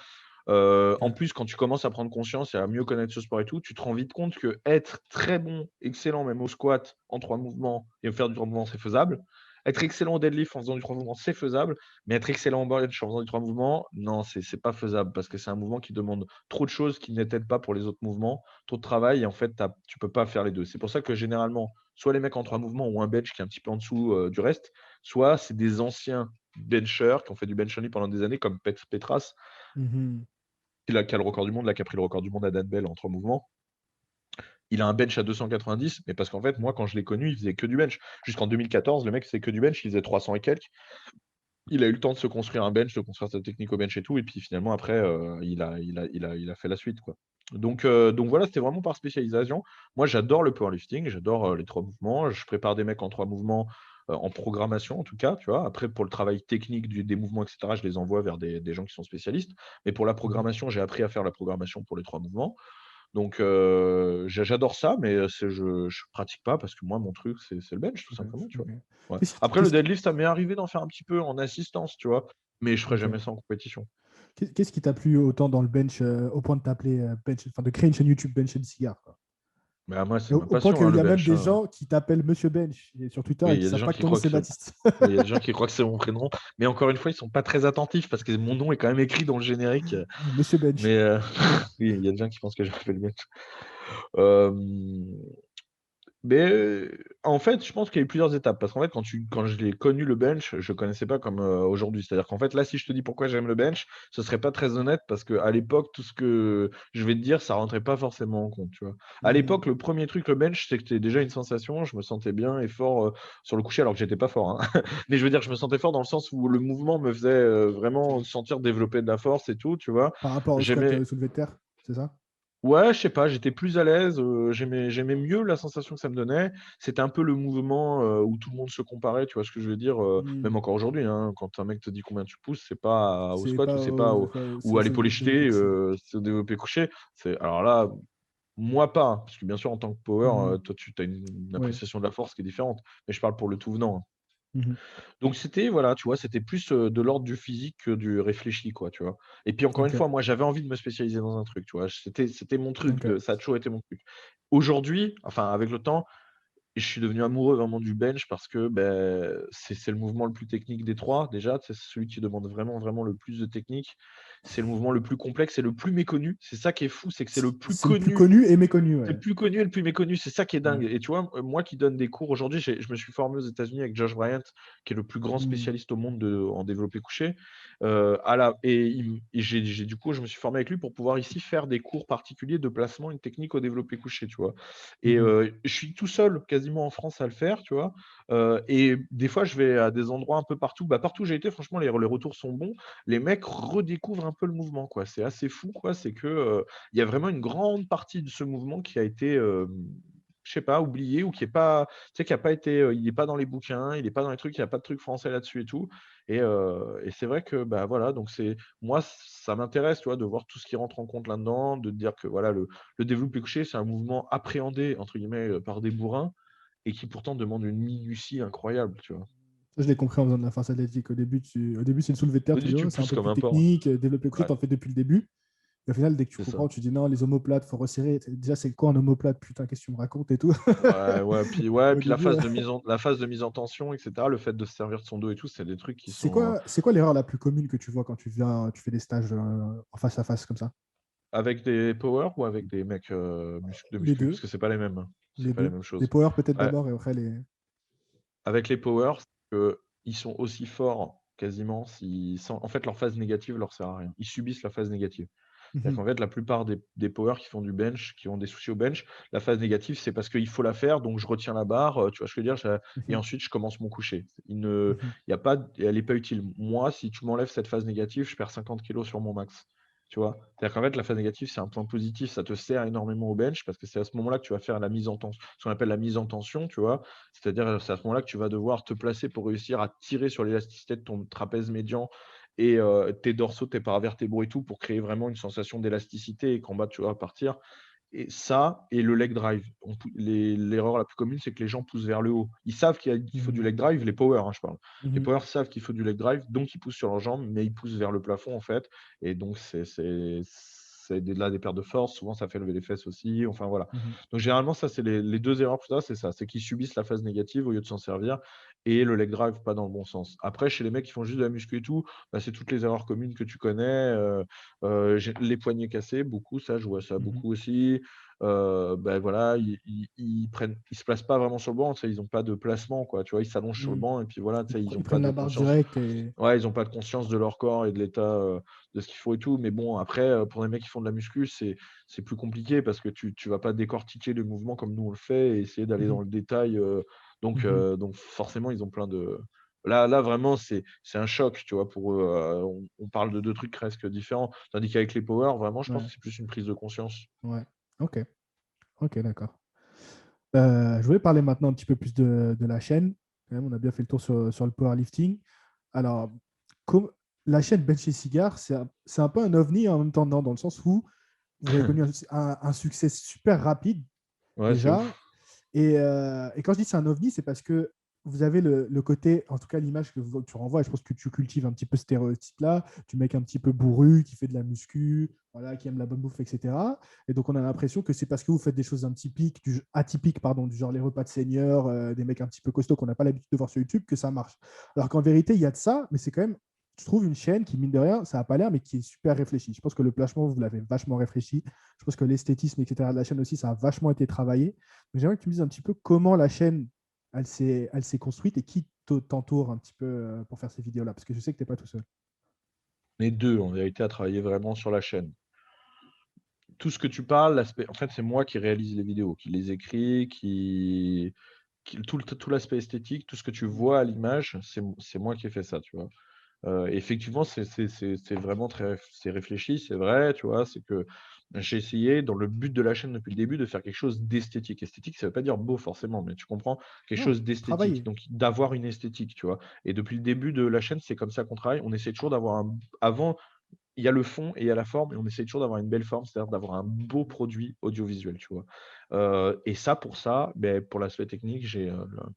En Ok. plus, quand tu commences à prendre conscience et à mieux connaître ce sport et tout, tu te rends vite compte que être très bon, excellent même au squat en 3 mouvements et faire du 3 mouvements, c'est faisable. Être excellent au deadlift en faisant du 3 mouvements, c'est faisable. Mais être excellent en bench en faisant du 3 mouvements, non, c'est pas faisable parce que c'est un mouvement qui demande trop de choses qui n'aident pas pour les autres mouvements, trop de travail et en fait, tu peux pas faire les 2. C'est pour ça que généralement, soit les mecs en 3 mouvements ont un bench qui est un petit peu en dessous, du reste, soit c'est des anciens benchers qui ont fait du bench only pendant des années comme Petras Mhm. qui a le record du monde, là, qui a pris le record du monde à Dan Bell en 3 mouvements. Il a un bench à 290, mais parce qu'en fait, moi, quand je l'ai connu, il faisait que du bench. Jusqu'en 2014, le mec faisait que du bench, il faisait 300 et quelques. Il a eu le temps de se construire un bench, de construire sa technique au bench et tout, et puis finalement, après, il a fait la suite, quoi. Donc voilà, c'était vraiment par spécialisation. Moi, j'adore le powerlifting, j'adore les 3 mouvements. Je prépare des mecs en 3 mouvements, en programmation en tout cas, tu vois. Après, pour le travail technique des mouvements, etc., je les envoie vers des gens qui sont spécialistes. Mais pour la Mhm. programmation, j'ai appris à faire la programmation pour les 3 mouvements. Donc, j'adore ça, mais je pratique pas parce que moi, mon truc, c'est le bench, tout Le bench, simplement, tu vois? ok. Ouais. Qu'est-ce qui, Après, le qu'est-ce qui- deadlift, ça m'est arrivé d'en faire un petit peu en assistance, tu vois? Mais je ferai ok. jamais ça en compétition. Qu'est-ce qui t'a plu autant dans le bench au point de t'appeler bench, enfin de créer une chaîne YouTube Bench and Cigar, quoi. Bah, moi, Et c'est au, ma au point passion, hein, qu'il le y a même bench, des hein. gens qui t'appellent Monsieur Bench sur Twitter Oui, et il qui y a des savent gens pas que qui ton nom croient que c'est c'est Baptiste. oui, il y a des gens qui croient que c'est mon prénom, mais encore une fois, ils sont pas très attentifs parce que mon nom est quand même écrit dans le générique, Monsieur Bench. mais oui, il y a des gens qui pensent que je m'appelle bench. Hem Mais, en fait, je pense qu'il y a eu plusieurs étapes parce qu'en fait, quand je l'ai connu le bench, je connaissais pas comme, aujourd'hui. C'est-à-dire qu'en fait, là, si je te dis pourquoi j'aime le bench, ce serait pas très honnête parce qu'à l'époque, tout ce que je vais te dire, ça rentrait pas forcément en compte, tu vois? À Mhm. l'époque, le premier truc, le bench, c'était déjà une sensation. Je me sentais bien et fort, sur le coucher alors que j'étais pas fort, hein. Mais je veux dire, je me sentais fort dans le sens où le mouvement me faisait, vraiment sentir développer de la force et tout, tu vois? Par rapport au squat J'aimais soulevé de terre, c'est ça? Ouais, je sais pas, j'étais plus à l'aise, j'aimais mieux la sensation que ça me donnait. C'était un peu le mouvement, où tout le monde se comparait, tu vois ce que je veux dire? Hmm. Même encore aujourd'hui, hein, quand un mec te dit combien tu pousses, c'est pas au C'est squat ou pas c'est pas au ou à c'est l'épaulé au développé jeté, couché. c'est au développé couché. Alors là, moi pas, hein, parce que bien sûr en tant que power, Mhm. toi tu as une Ouais. appréciation de la force qui est différente, mais je parle pour le tout venant, hein. Mhm. Donc c'était voilà, tu vois, c'était plus, de l'ordre du physique que du réfléchi, quoi, tu vois? Et puis encore une Ok. fois, moi, j'avais envie de me spécialiser dans un truc, tu vois? C'était mon truc Ok. de ça a toujours été mon truc. Aujourd'hui, enfin avec le temps, je suis devenu amoureux vraiment du bench parce que, c'est le mouvement le plus technique des 3 déjà, tu sais, c'est celui qui demande vraiment, vraiment le plus de technique. C'est le mouvement le plus complexe et le plus méconnu. C'est ça qui est fou, c'est que c'est le plus C'est le plus connu connu et méconnu, c'est ouais. le plus connu et le plus méconnu, c'est ça qui est Ouais. dingue et tu vois, moi qui donne des cours aujourd'hui, je me suis formé aux États-Unis avec Josh Bryant, qui est le plus grand Hmm. spécialiste au monde en développé couché, à la et il m et j'ai du coup, je me suis formé avec lui pour pouvoir ici faire des cours particuliers de placement et de technique au développé couché, tu vois? Et Mhm. je suis tout seul quasiment en France à le faire, tu vois? Et des fois, je vais à des endroits un peu partout, partout où j'ai été, franchement, les retours sont bons. Les mecs redécouvrent un peu le mouvement, quoi. C'est assez fou, quoi. C'est que, il y a vraiment une grande partie de ce mouvement qui a été, je sais pas, oublié ou qui est pas tu sais, qui a pas été, il est pas dans les bouquins, il est pas dans les trucs, il y a pas de trucs français là-dessus et tout et c'est vrai que, voilà, donc c'est moi, ça m'intéresse, tu vois, de voir tout ce qui rentre en compte là-dedans, de te dire que, voilà, le développé couché, c'est un mouvement «appréhendé» entre guillemets, par des bourrins et qui pourtant demande une minutie incroyable, tu vois? Ça, je l'ai compris en faisant de la force athlétique. Au début, c'est le soulevé de terre, On tu dis, dit: oh, «Tu c'est un pousses peu comme plus un porc». technique, développé couché, Ouais, t'en fais depuis le début. Et au final, dès que tu c'est comprends, ça. tu dis non, les omoplates, faut resserrer. Déjà, c'est quoi un omoplate? Putain, qu'est-ce que tu me racontes et tout. Ouais, Au puis début, la phase de mise en tension et cetera, le fait de se servir de son dos et tout, c'est des trucs qui c'est sont, quoi, c'est quoi l'erreur la plus commune que tu vois quand tu fais des stages en face à face comme ça? avec des powers ou avec des mecs, de Les muscu? deux, Parce que c'est pas les mêmes, hein. C'est les pas les deux. mêmes Les choses. power peut-être Ouais, d'abord et après les. avec les powers, ils sont aussi forts quasiment si sans en fait, leur phase négative leur sert à rien. Ils subissent la phase négative. C'est-à-dire Mhm, qu'en fait, la plupart des powers qui font du bench, qui ont des soucis au bench, la phase négative, c'est parce qu'il faut la faire, donc je retiens la barre, tu vois ce que je veux dire? Et mhm, ensuite je commence mon coucher. mhm. Il y a pas elle est pas utile. Moi, si tu m'enlèves cette phase négative, je perds 50 kilos sur mon max, tu vois? C'est-à-dire qu'en fait, la phase négative, c'est un point positif, ça te sert énormément au bench parce que c'est à ce moment-là que tu vas faire la mise en tension, ce qu'on appelle la mise en tension, tu vois? C'est-à-dire, c'est à ce moment-là que tu vas devoir te placer pour réussir à tirer sur l'élasticité de ton trapèze médian et tes dorsaux, tes paravertébraux et tout pour créer vraiment une sensation d'élasticité et qu'en bas, tu vas partir et ça et le leg drive. L'erreur la plus commune, c'est que les gens poussent vers le haut. Ils savent qu'il faut du leg Mhm, drive, les powers, hein, je parle. Les mhm. powers savent qu'il faut du leg drive, donc ils poussent sur leurs jambes, mais ils poussent vers le plafond, en fait et donc c'est des pertes de force. Souvent, ça fait lever les fesses aussi, enfin, voilà. Mhm. Donc généralement, ça, c'est les 2 erreurs, ça, c'est ça, c'est qu'ils subissent la phase négative au lieu de s'en servir et le leg drive pas dans le bon sens. Après, chez les mecs qui font juste de la muscu et tout, c'est toutes les erreurs communes que tu connais, j'ai les poignets cassés, beaucoup, ça, je vois ça Mhm. beaucoup aussi. Voilà, ils se placent pas vraiment sur le banc, tu sais, ils ont pas de placement, quoi, tu vois? Ils s'allongent sur le Mhm. banc et puis voilà, tu sais, ils Ils ont pas prennent de la barre conscience. directe et. Ouais, ils ont pas de conscience de leur corps et de l'état, de ce qu'il faut et tout. Mais bon, après, pour les mecs qui font de la muscu, c'est plus compliqué parce que tu vas pas décortiquer le mouvement comme nous on le fait et essayer d'aller Mhm, dans le détail, mhm. donc forcément, ils ont plein de là, vraiment, c'est un choc, tu vois, pour eux, on parle de 2 trucs presque différents. Tandis qu'avec les power, vraiment, je pense Ouais, que c'est plus une prise de conscience. ouais. Ok, ok, d'accord. Je voulais parler maintenant un petit peu plus de la chaîne. Quand même, on a bien fait le tour sur le powerlifting. Alors, comme, la chaîne Bench et Cigar, c'est un peu un ovni en même temps, non, dans le sens où vous avez connu un succès super rapide Ouais, c'est déjà. ouf. Et quand je dis c'est un ovni, c'est parce que vous avez le côté, en tout cas l'image que tu renvoies, et je pense que tu cultives un petit peu ce stéréotype-là, tu mec un petit peu bourru, qui fait de la muscu, voilà, qui aime la bonne bouffe, etc. Et donc on a l'impression que c'est parce que vous faites des choses atypiques, pardon, du genre les repas de seigneur, des mecs un petit peu costauds qu'on n'a pas l'habitude de voir sur YouTube, que ça marche. Alors qu'en vérité, il y a de ça, mais c'est quand même, je trouve, une chaîne qui, mine de rien, ça n'a pas l'air, mais qui est super réfléchie. Je pense que le placement, vous l'avez vachement réfléchi. Je pense que l'esthétisme, etc., de la chaîne aussi, ça a vachement été travaillé. Mais j'aimerais que tu me dises un petit peu comment la chaîne, elle s'est construite et qui t'entoure un petit peu pour faire ces vidéos-là, parce que je sais que tu n'es pas tout seul. Les 2 en vérité, à travailler vraiment sur la chaîne. Tout ce que tu parles, l'aspect en fait, c'est moi qui réalise les vidéos, qui les écrit, tout l'aspect esthétique, tout ce que tu Mhm. vois à l'image, c'est moi qui ai fait ça, tu vois? Effectivement, c'est vraiment c'est réfléchi, c'est vrai, tu vois? C'est que J'ai essayé, dans le but de la chaîne depuis le début, de faire quelque chose d'esthétique. Esthétique, ça veut pas dire beau forcément, mais tu comprends? Quelque Non, chose d'esthétique, travailler. donc d'avoir une esthétique, tu vois? Et depuis le début de la chaîne, c'est comme ça qu'on travaille. On essaie toujours d'avoir un avant, il y a le fond et il y a la forme et on essaie toujours d'avoir une belle forme, c'est-à-dire d'avoir un beau produit audiovisuel, tu vois? Et ça, pour ça, beh, pour l'aspect technique, j'ai,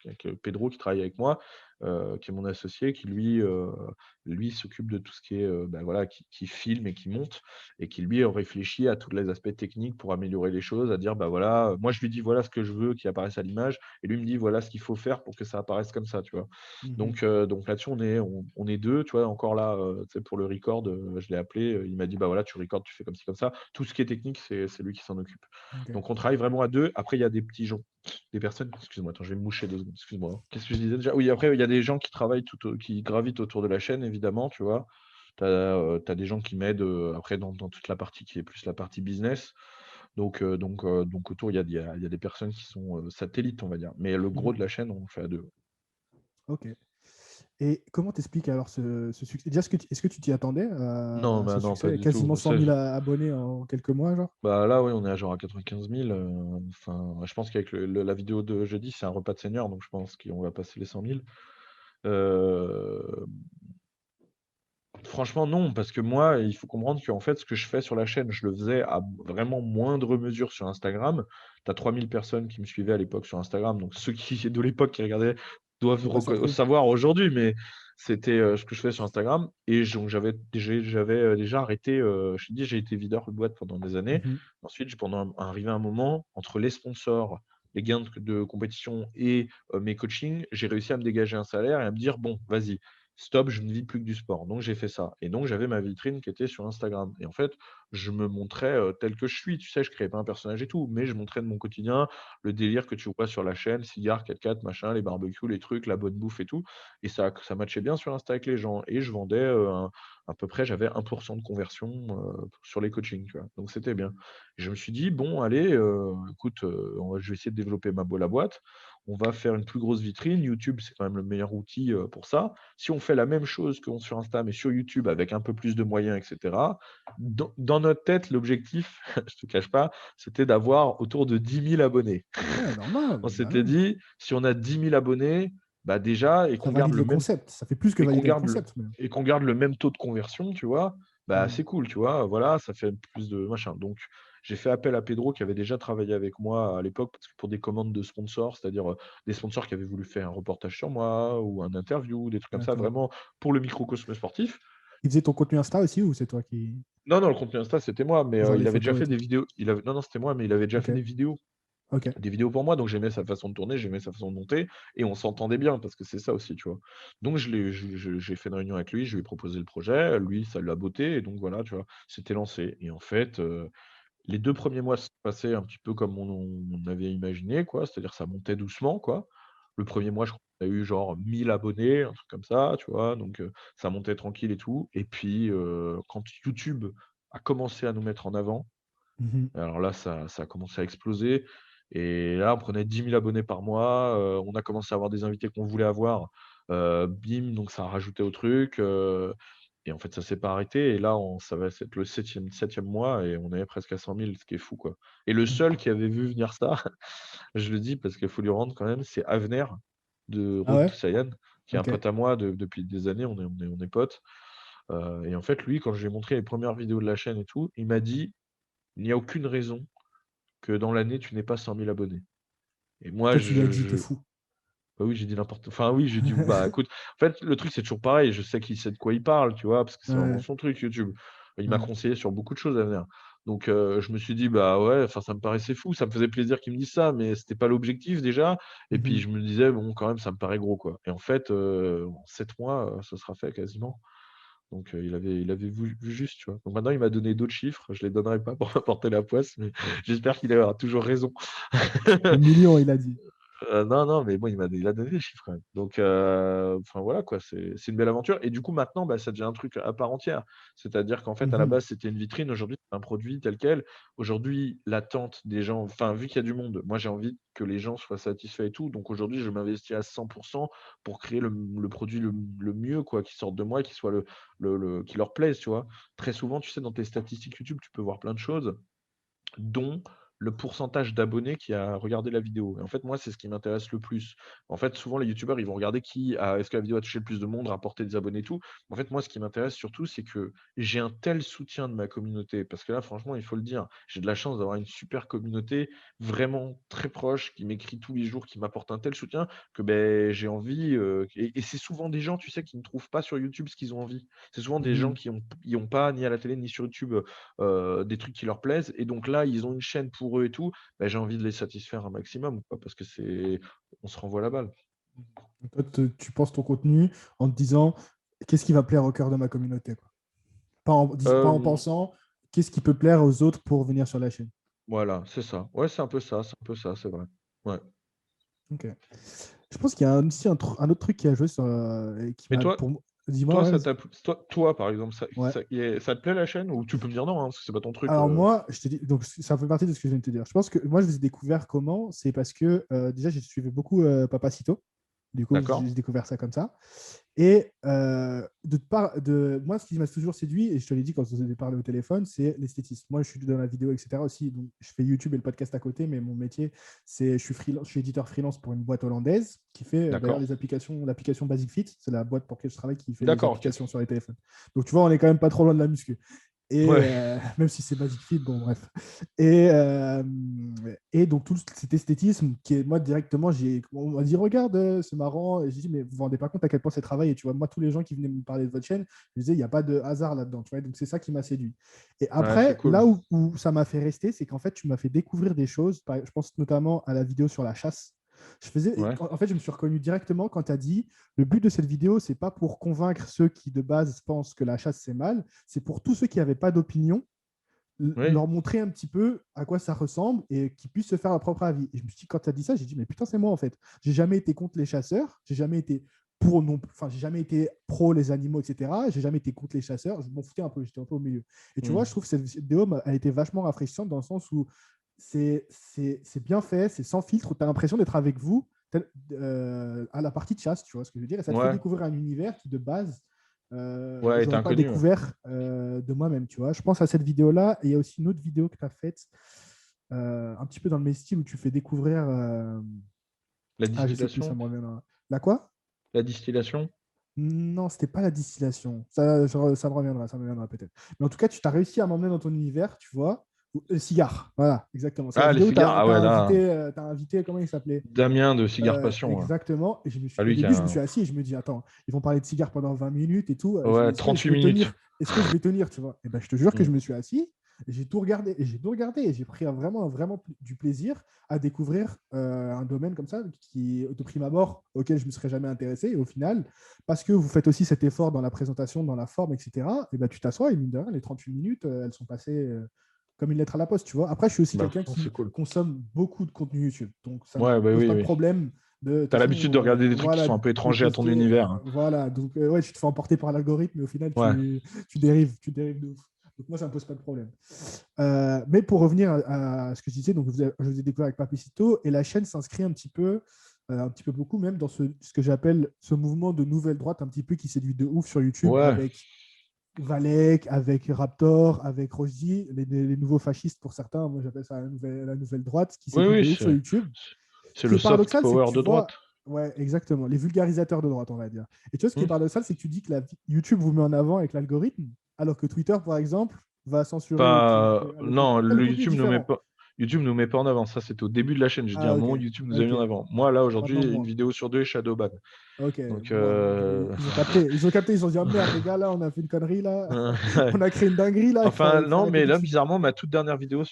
avec Pedro qui travaille avec moi, qui est mon associé, qui lui s'occupe de tout ce qui est, bah, voilà, qui filme et qui monte et qui lui, réfléchit à tous les aspects techniques pour améliorer les choses, à dire: «Bah, voilà», moi je lui dis: «Voilà ce que je veux qui apparaisse à l'image» et lui me dit: «Voilà ce qu'il faut faire pour que ça apparaisse comme ça», tu vois? Mhm. Donc là-dessus, on est 2, tu vois? Encore là, tu sais, pour le record, je l'ai appelé, il m'a dit: «Bah, voilà, tu recordes, tu fais comme ci, comme ça». Tout ce qui est technique, c'est lui qui s'en occupe. Ok. Donc on travaille vraiment à 2. Après, il y a des petits gens, des personnes excuse-moi, attends, je vais me moucher 2 secondes, excuse-moi, hein. Qu'est-ce que je disais déjà? Oui, après, il y a des gens qui travaillent qui gravitent autour de la chaîne évidemment, tu vois? Tu as des gens qui m'aident, après dans toute la partie qui est plus la partie business. Donc autour, il y a des personnes qui sont, satellites, on va dire. Mais le gros Mhm. de la chaîne, on le fait à 2. Ok. Et comment t'expliques alors ce succès? Déjà, est-ce que tu t'y attendais Non, à ce bah, non, pas succès? du tout. Quasiment 100 Ça, 000 abonnés en quelques mois, genre? bah, là, oui, on est à genre à 95 000, enfin, je pense qu'avec la vidéo de jeudi, c'est un repas de senior, donc je pense qu'on va passer les 100 000. Heu, Franchement, non, parce que moi, il faut comprendre qu'en fait, ce que je fais sur la chaîne, je le faisais à vraiment moindre mesure sur Instagram. Tu as 3 000 personnes qui me suivaient à l'époque sur Instagram, donc ceux qui de l'époque qui regardaient doivent T'es pas surpris? savoir aujourd'hui, mais c'était, ce que je faisais sur Instagram et donc j'avais, déjà arrêté, je te dis, j'ai été videur de boîte pendant des années. Mhm. Ensuite, pendant arrivé un moment, entre les sponsors, les gains de compétition et mes coachings, j'ai réussi à me dégager un salaire et à me dire: «Bon, vas-y, stop, je ne vis plus que du sport». Donc j'ai fait ça et donc j'avais ma vitrine qui était sur Instagram et en fait, je me montrais, tel que je suis, tu sais? Je créais pas un personnage et tout, mais je montrais de mon quotidien, le délire que tu vois sur la chaîne, cigares, 4x4, machin, les barbecues, les trucs, la bonne bouffe et tout et ça matchait bien sur Insta avec les gens et je vendais, à peu près j'avais 1 de conversion, sur les coachings, tu vois? Donc c'était bien. Je me suis dit: «Bon allez, écoute, je vais essayer de développer la boîte. On va faire une plus grosse vitrine. YouTube, c'est quand même le meilleur outil, pour ça. Si on fait la même chose qu'on sur Insta, mais sur YouTube avec un peu plus de moyens et cetera, dans notre tête, l'objectif, je te cache pas, c'était d'avoir autour de 10 000 abonnés. Ouais, normal. On Bah s'était oui. dit: «Si on a 10 000 abonnés, bah, déjà et Ça qu'on garde valide le le même concept. Ça fait plus que et qu'on valider le garde le concept, même. et qu'on garde le même taux de conversion, tu vois? Bah, Mhm. c'est cool, tu vois? Voilà, ça fait plus de machin». Donc j'ai fait appel à Pedro qui avait déjà travaillé avec moi à l'époque parce que pour des commandes de sponsors, c'est-à-dire, des sponsors qui avaient voulu faire un reportage sur moi ou un interview, des trucs comme ça, D'accord. vraiment pour le microcosme sportif. Il faisait ton contenu Insta aussi ou c'est toi qui. Non, non, le contenu Insta, c'était moi, mais, Genre les il avait déjà photos et fait tout? des vidéos. Non, non, c'était moi, mais il avait déjà Ok. fait Ok. des vidéos pour moi, donc j'aimais sa façon de tourner, j'aimais sa façon de monter et on s'entendait bien parce que c'est ça aussi, tu vois? Donc j'ai fait une réunion avec lui, je lui ai proposé le projet, lui, ça l'a botté et donc voilà, tu vois? C'était lancé et en fait, les 2 premiers mois se passaient un petit peu comme on avait imaginé, quoi, c'est-à-dire ça montait doucement, quoi. Le premier mois, je crois qu'on a eu genre 1 000 abonnés, un truc comme ça, tu vois? Donc ça montait tranquille et tout et puis, quand YouTube a commencé à nous mettre en avant, Mhm. alors là, ça a commencé à exploser et là, on prenait 10 000 abonnés par mois, on a commencé à avoir des invités qu'on voulait avoir, bim, donc ça a rajouté au truc, et en fait, ça s'est pas arrêté et là, ça va être le septième mois et on est presque à 100 000, ce qui est fou, quoi. Et le seul qui avait vu venir ça, je le dis parce qu'il faut lui rendre quand même, c'est Avner de Ah Road ouais? to Saiyan, qui est un Ok. pote à moi depuis des années, on est potes, et en fait, lui, quand je lui ai montré les premières vidéos de la chaîne et tout, il m'a dit: «Il n'y a aucune raison que dans l'année, tu n'aies pas 100 000 abonnés». Et Et moi, toi, tu lui as dit, t'es fou. bah oui, j'ai dit n'importe enfin oui, j'ai dit: «Bah écoute», en fait, le truc, c'est toujours pareil, je sais qu'il sait de quoi il parle, tu vois? Parce que c'est vraiment Ouais, son truc YouTube. Il m'a ouais. conseillé sur beaucoup de choses à venir. Donc je me suis dit: «Bah ouais», enfin ça me paraissait fou, ça me faisait plaisir qu'il me dise ça, mais c'était pas l'objectif déjà et puis Mhm. je me disais: «Bon, quand même, ça me paraît gros, quoi». Et en fait, en 7 mois, ça sera fait quasiment. Donc il avait vu juste, tu vois? Donc maintenant, il m'a donné d'autres chiffres, je les donnerai pas pour apporter la poisse, mais j'espère qu'il aura toujours raison. Le million, il a dit. Non, non, mais bon, il a donné des chiffres quand même. Donc enfin voilà quoi, c'est une belle aventure et du coup maintenant, bah, ça devient un truc à part entière. C'est-à-dire qu'en fait, à la Mhm. base, c'était une vitrine, aujourd'hui, c'est un produit tel quel. Aujourd'hui, l'attente des gens enfin, vu qu'il y a du monde, moi j'ai envie que les gens soient satisfaits et tout, donc aujourd'hui, je m'investis à 100 pour créer le produit le mieux quoi, qui sorte de moi et qui soit qui leur plaise, tu vois? Très souvent, tu sais, dans tes statistiques YouTube, tu peux voir plein de choses. dont le pourcentage d'abonnés qui a regardé la vidéo. Et en fait, moi, c'est ce qui m'intéresse le plus. En fait, souvent, les youtubeurs, ils vont regarder est-ce que la vidéo a touché le plus de monde, rapporté des abonnés et tout. En fait, moi, ce qui m'intéresse surtout, c'est que j'ai un tel soutien de ma communauté. Parce que là, franchement, il faut le dire, j'ai de la chance d'avoir une super communauté vraiment très proche, qui m'écrit tous les jours, qui m'apporte un tel soutien que j'ai envie. Et c'est souvent des gens, tu sais, qui ne trouvent pas sur YouTube ce qu'ils ont envie. C'est souvent des gens Mhm. qui ont pas, ni à la télé, ni sur YouTube, des trucs qui leur plaisent et donc là, ils ont une chaîne pour eux et tout, j'ai envie de les satisfaire un maximum, quoi, parce que on se renvoie la balle. Donc, toi, tu penses ton contenu en te disant qu'est-ce qui va plaire au cœur de ma communauté, quoi. Pas en Hem, pensant qu'est-ce qui peut plaire aux autres pour venir sur la chaîne. voilà, c'est ça. Ouais, c'est un peu ça, c'est vrai. Ouais. Ok. Je pense qu'il y a aussi un autre truc qui a joué sur, et qui Mais m'a toi pour moi. Dis-moi, toi, ouais, ça vas-y. t'a plu toi, par exemple, Ouais. ça te plaît la chaîne? Ou tu peux me dire non, hein, parce que c'est pas ton truc, Alors moi, je te dis, donc ça fait partie de ce que je viens de te dire. Je pense que moi, je les ai découverts comment? C'est parce que déjà, j'ai suivi beaucoup Papacito. Du coup, D'accord, j'ai découvert ça comme ça. Et moi, ce qui m'a toujours séduit, et je te l'ai dit quand on s'est parlé au téléphone, c'est l'esthétisme. Moi, je suis dans la vidéo, etc. aussi. Donc, je fais YouTube et le podcast à côté, mais mon métier, je suis éditeur freelance pour une boîte hollandaise qui fait d'ailleurs d'accord. l'application Basic Fit. C'est la boîte pour laquelle je travaille qui fait les D'accord, OK. applications sur les téléphones. Donc, tu vois, on est quand même pas trop loin de la muscu. Et Ouais. même si c'est Basic Fit, bon, bref. Et, euh, et donc, tout cet esthétisme qui est, moi, directement, on m'a dit, regarde, c'est marrant. Et j'ai dit, mais vous vous rendez pas compte à quel point c'est travaillé. Tu vois, moi, tous les gens qui venaient me parler de votre chaîne, je disais, il n'y a pas de hasard là-dedans. Tu vois, donc, c'est ça qui m'a séduit. Et Ouais, c'est après, cool. là où ça m'a fait rester, c'est qu'en fait, tu m'as fait découvrir des choses. Je pense notamment à la vidéo sur la chasse. Ouais. En fait, je me suis reconnu directement quand tu as dit le but de cette vidéo, c'est pas pour convaincre ceux qui de base pensent que la chasse c'est mal, c'est pour tous ceux qui n'avaient pas d'opinion, Oui. leur montrer un petit peu à quoi ça ressemble et qu'ils puissent se faire leur propre avis. Et je me suis dit, quand tu as dit ça, j'ai dit, mais putain, c'est moi en fait. J'ai jamais été contre les chasseurs, j'ai jamais été pour non, enfin, j'ai jamais été pro les animaux, etc. J'ai jamais été contre les chasseurs, je m'en foutais un peu, j'étais un peu au milieu. Et tu vois, Mmh. je trouve que cette vidéo a été vachement rafraîchissante dans le sens où c'est bien fait, c'est sans filtre, tu as l'impression d'être avec vous à la partie de chasse, tu vois ce que je veux dire, et ça te fait Ouais. découvrir un univers qui de base Ouais, était j'aurais pas inconnu, ouais. découvert de moi-même, tu vois. Je pense à cette vidéo-là, et il y a aussi une autre vidéo que tu as faite, un petit peu dans le même style, où tu fais découvrir, La je sais plus, ça distillation? me reviendra. La quoi? La distillation? Non, c'était pas la distillation. Ça me reviendra, ça me reviendra peut-être. Mais en tout cas, tu as réussi à m'emmener dans ton univers, tu vois. Le cigare, voilà, exactement. C'est la Ah, les vidéo où tu cigares? as, Ah ouais, là, invité, comment il s'appelait? Damien de Cigare Passion, ouais. Exactement. Et Ah, au lui qui début, je me a suis assis et je me dis, attends, ils vont parler de cigares pendant 20 minutes et tout. Je me ouais, dis, est-ce que 38 je vais minutes. tenir? Est-ce que je vais tenir, tu vois? Et ben, je te jure que Mmh. je me suis assis et j'ai tout regardé. Et j'ai tout regardé et j'ai pris vraiment du plaisir à découvrir un domaine comme ça qui, de prime abord, auquel je ne me serais jamais intéressé. Et au final, parce que vous faites aussi cet effort dans la présentation, dans la forme, etc., et ben, tu t'assois et mine de rien, les 38 minutes, elles sont passées comme une lettre à la poste, tu vois. Après, je suis aussi Bah, quelqu'un franchement, c'est qui cool. consomme beaucoup de contenu YouTube. Donc, ça ne me Ouais, bah, pose oui, pas de oui. problème de toute Tu as l'habitude de façon, regarder des trucs qui voilà, sont un peu de étrangers à ton tester. univers, hein. Voilà, donc ouais, tu te fais emporter par l'algorithme, mais au final, Ouais. tu dérives de ouf. Donc moi, ça ne me pose pas de problème. Mais pour revenir à ce que je disais, donc je vous ai découvert avec Papicito, et la chaîne s'inscrit un petit peu beaucoup même dans ce que j'appelle ce mouvement de nouvelle droite, un petit peu qui séduit de ouf sur YouTube, Ouais. avec Valek, avec Raptor, avec Rosie, les nouveaux fascistes pour certains, moi j'appelle ça la nouvelle droite, qui Oui, séduit de oui, ouf sur YouTube. c'est Ce qui le est soft paradoxal, c'est que power tu de droite. vois, ouais, exactement, les vulgarisateurs de droite, on va dire. Et tu vois, ce qui est Mmh. paradoxal, c'est que tu dis que YouTube vous met en avant avec l'algorithme, alors que Twitter, par exemple, va censurer avec le Non, le contenu est différent. YouTube nous met pas en avant. Ça, c'était au début de la chaîne. J'ai dit à Ah, un ok, moment, YouTube nous a mis ok. en avant. Moi, là, aujourd'hui, Maintenant, une moi. vidéo sur deux est shadow ban. Ok, Donc, bon, ok. Ils ont capté. Ils ont dit, oh merde, les gars, là, on a fait une connerie, là. On a créé une dinguerie, là. enfin, Il faut non, arrêter mais tout de là, suite. bizarrement, ma toute dernière vidéo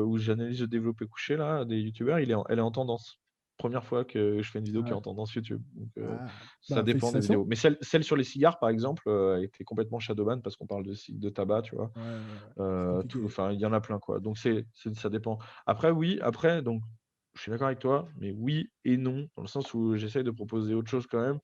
où j'analyse le développé couché là, des youtubeurs, elle est en tendance. Première fois que je fais une vidéo qui est Ah, en tendance YouTube. Donc, ah, ça bah, dépend des vidéos. félicitations. Mais celle sur les cigares, par exemple, a été complètement shadowban parce qu'on parle de tabac, tu vois. Ouais, ouais, ouais. C'est compliqué. Enfin, il y en a plein, quoi. Donc, ça dépend. Après, oui, donc, je suis d'accord avec toi, mais oui et non, dans le sens où j'essaye de proposer autre chose quand même.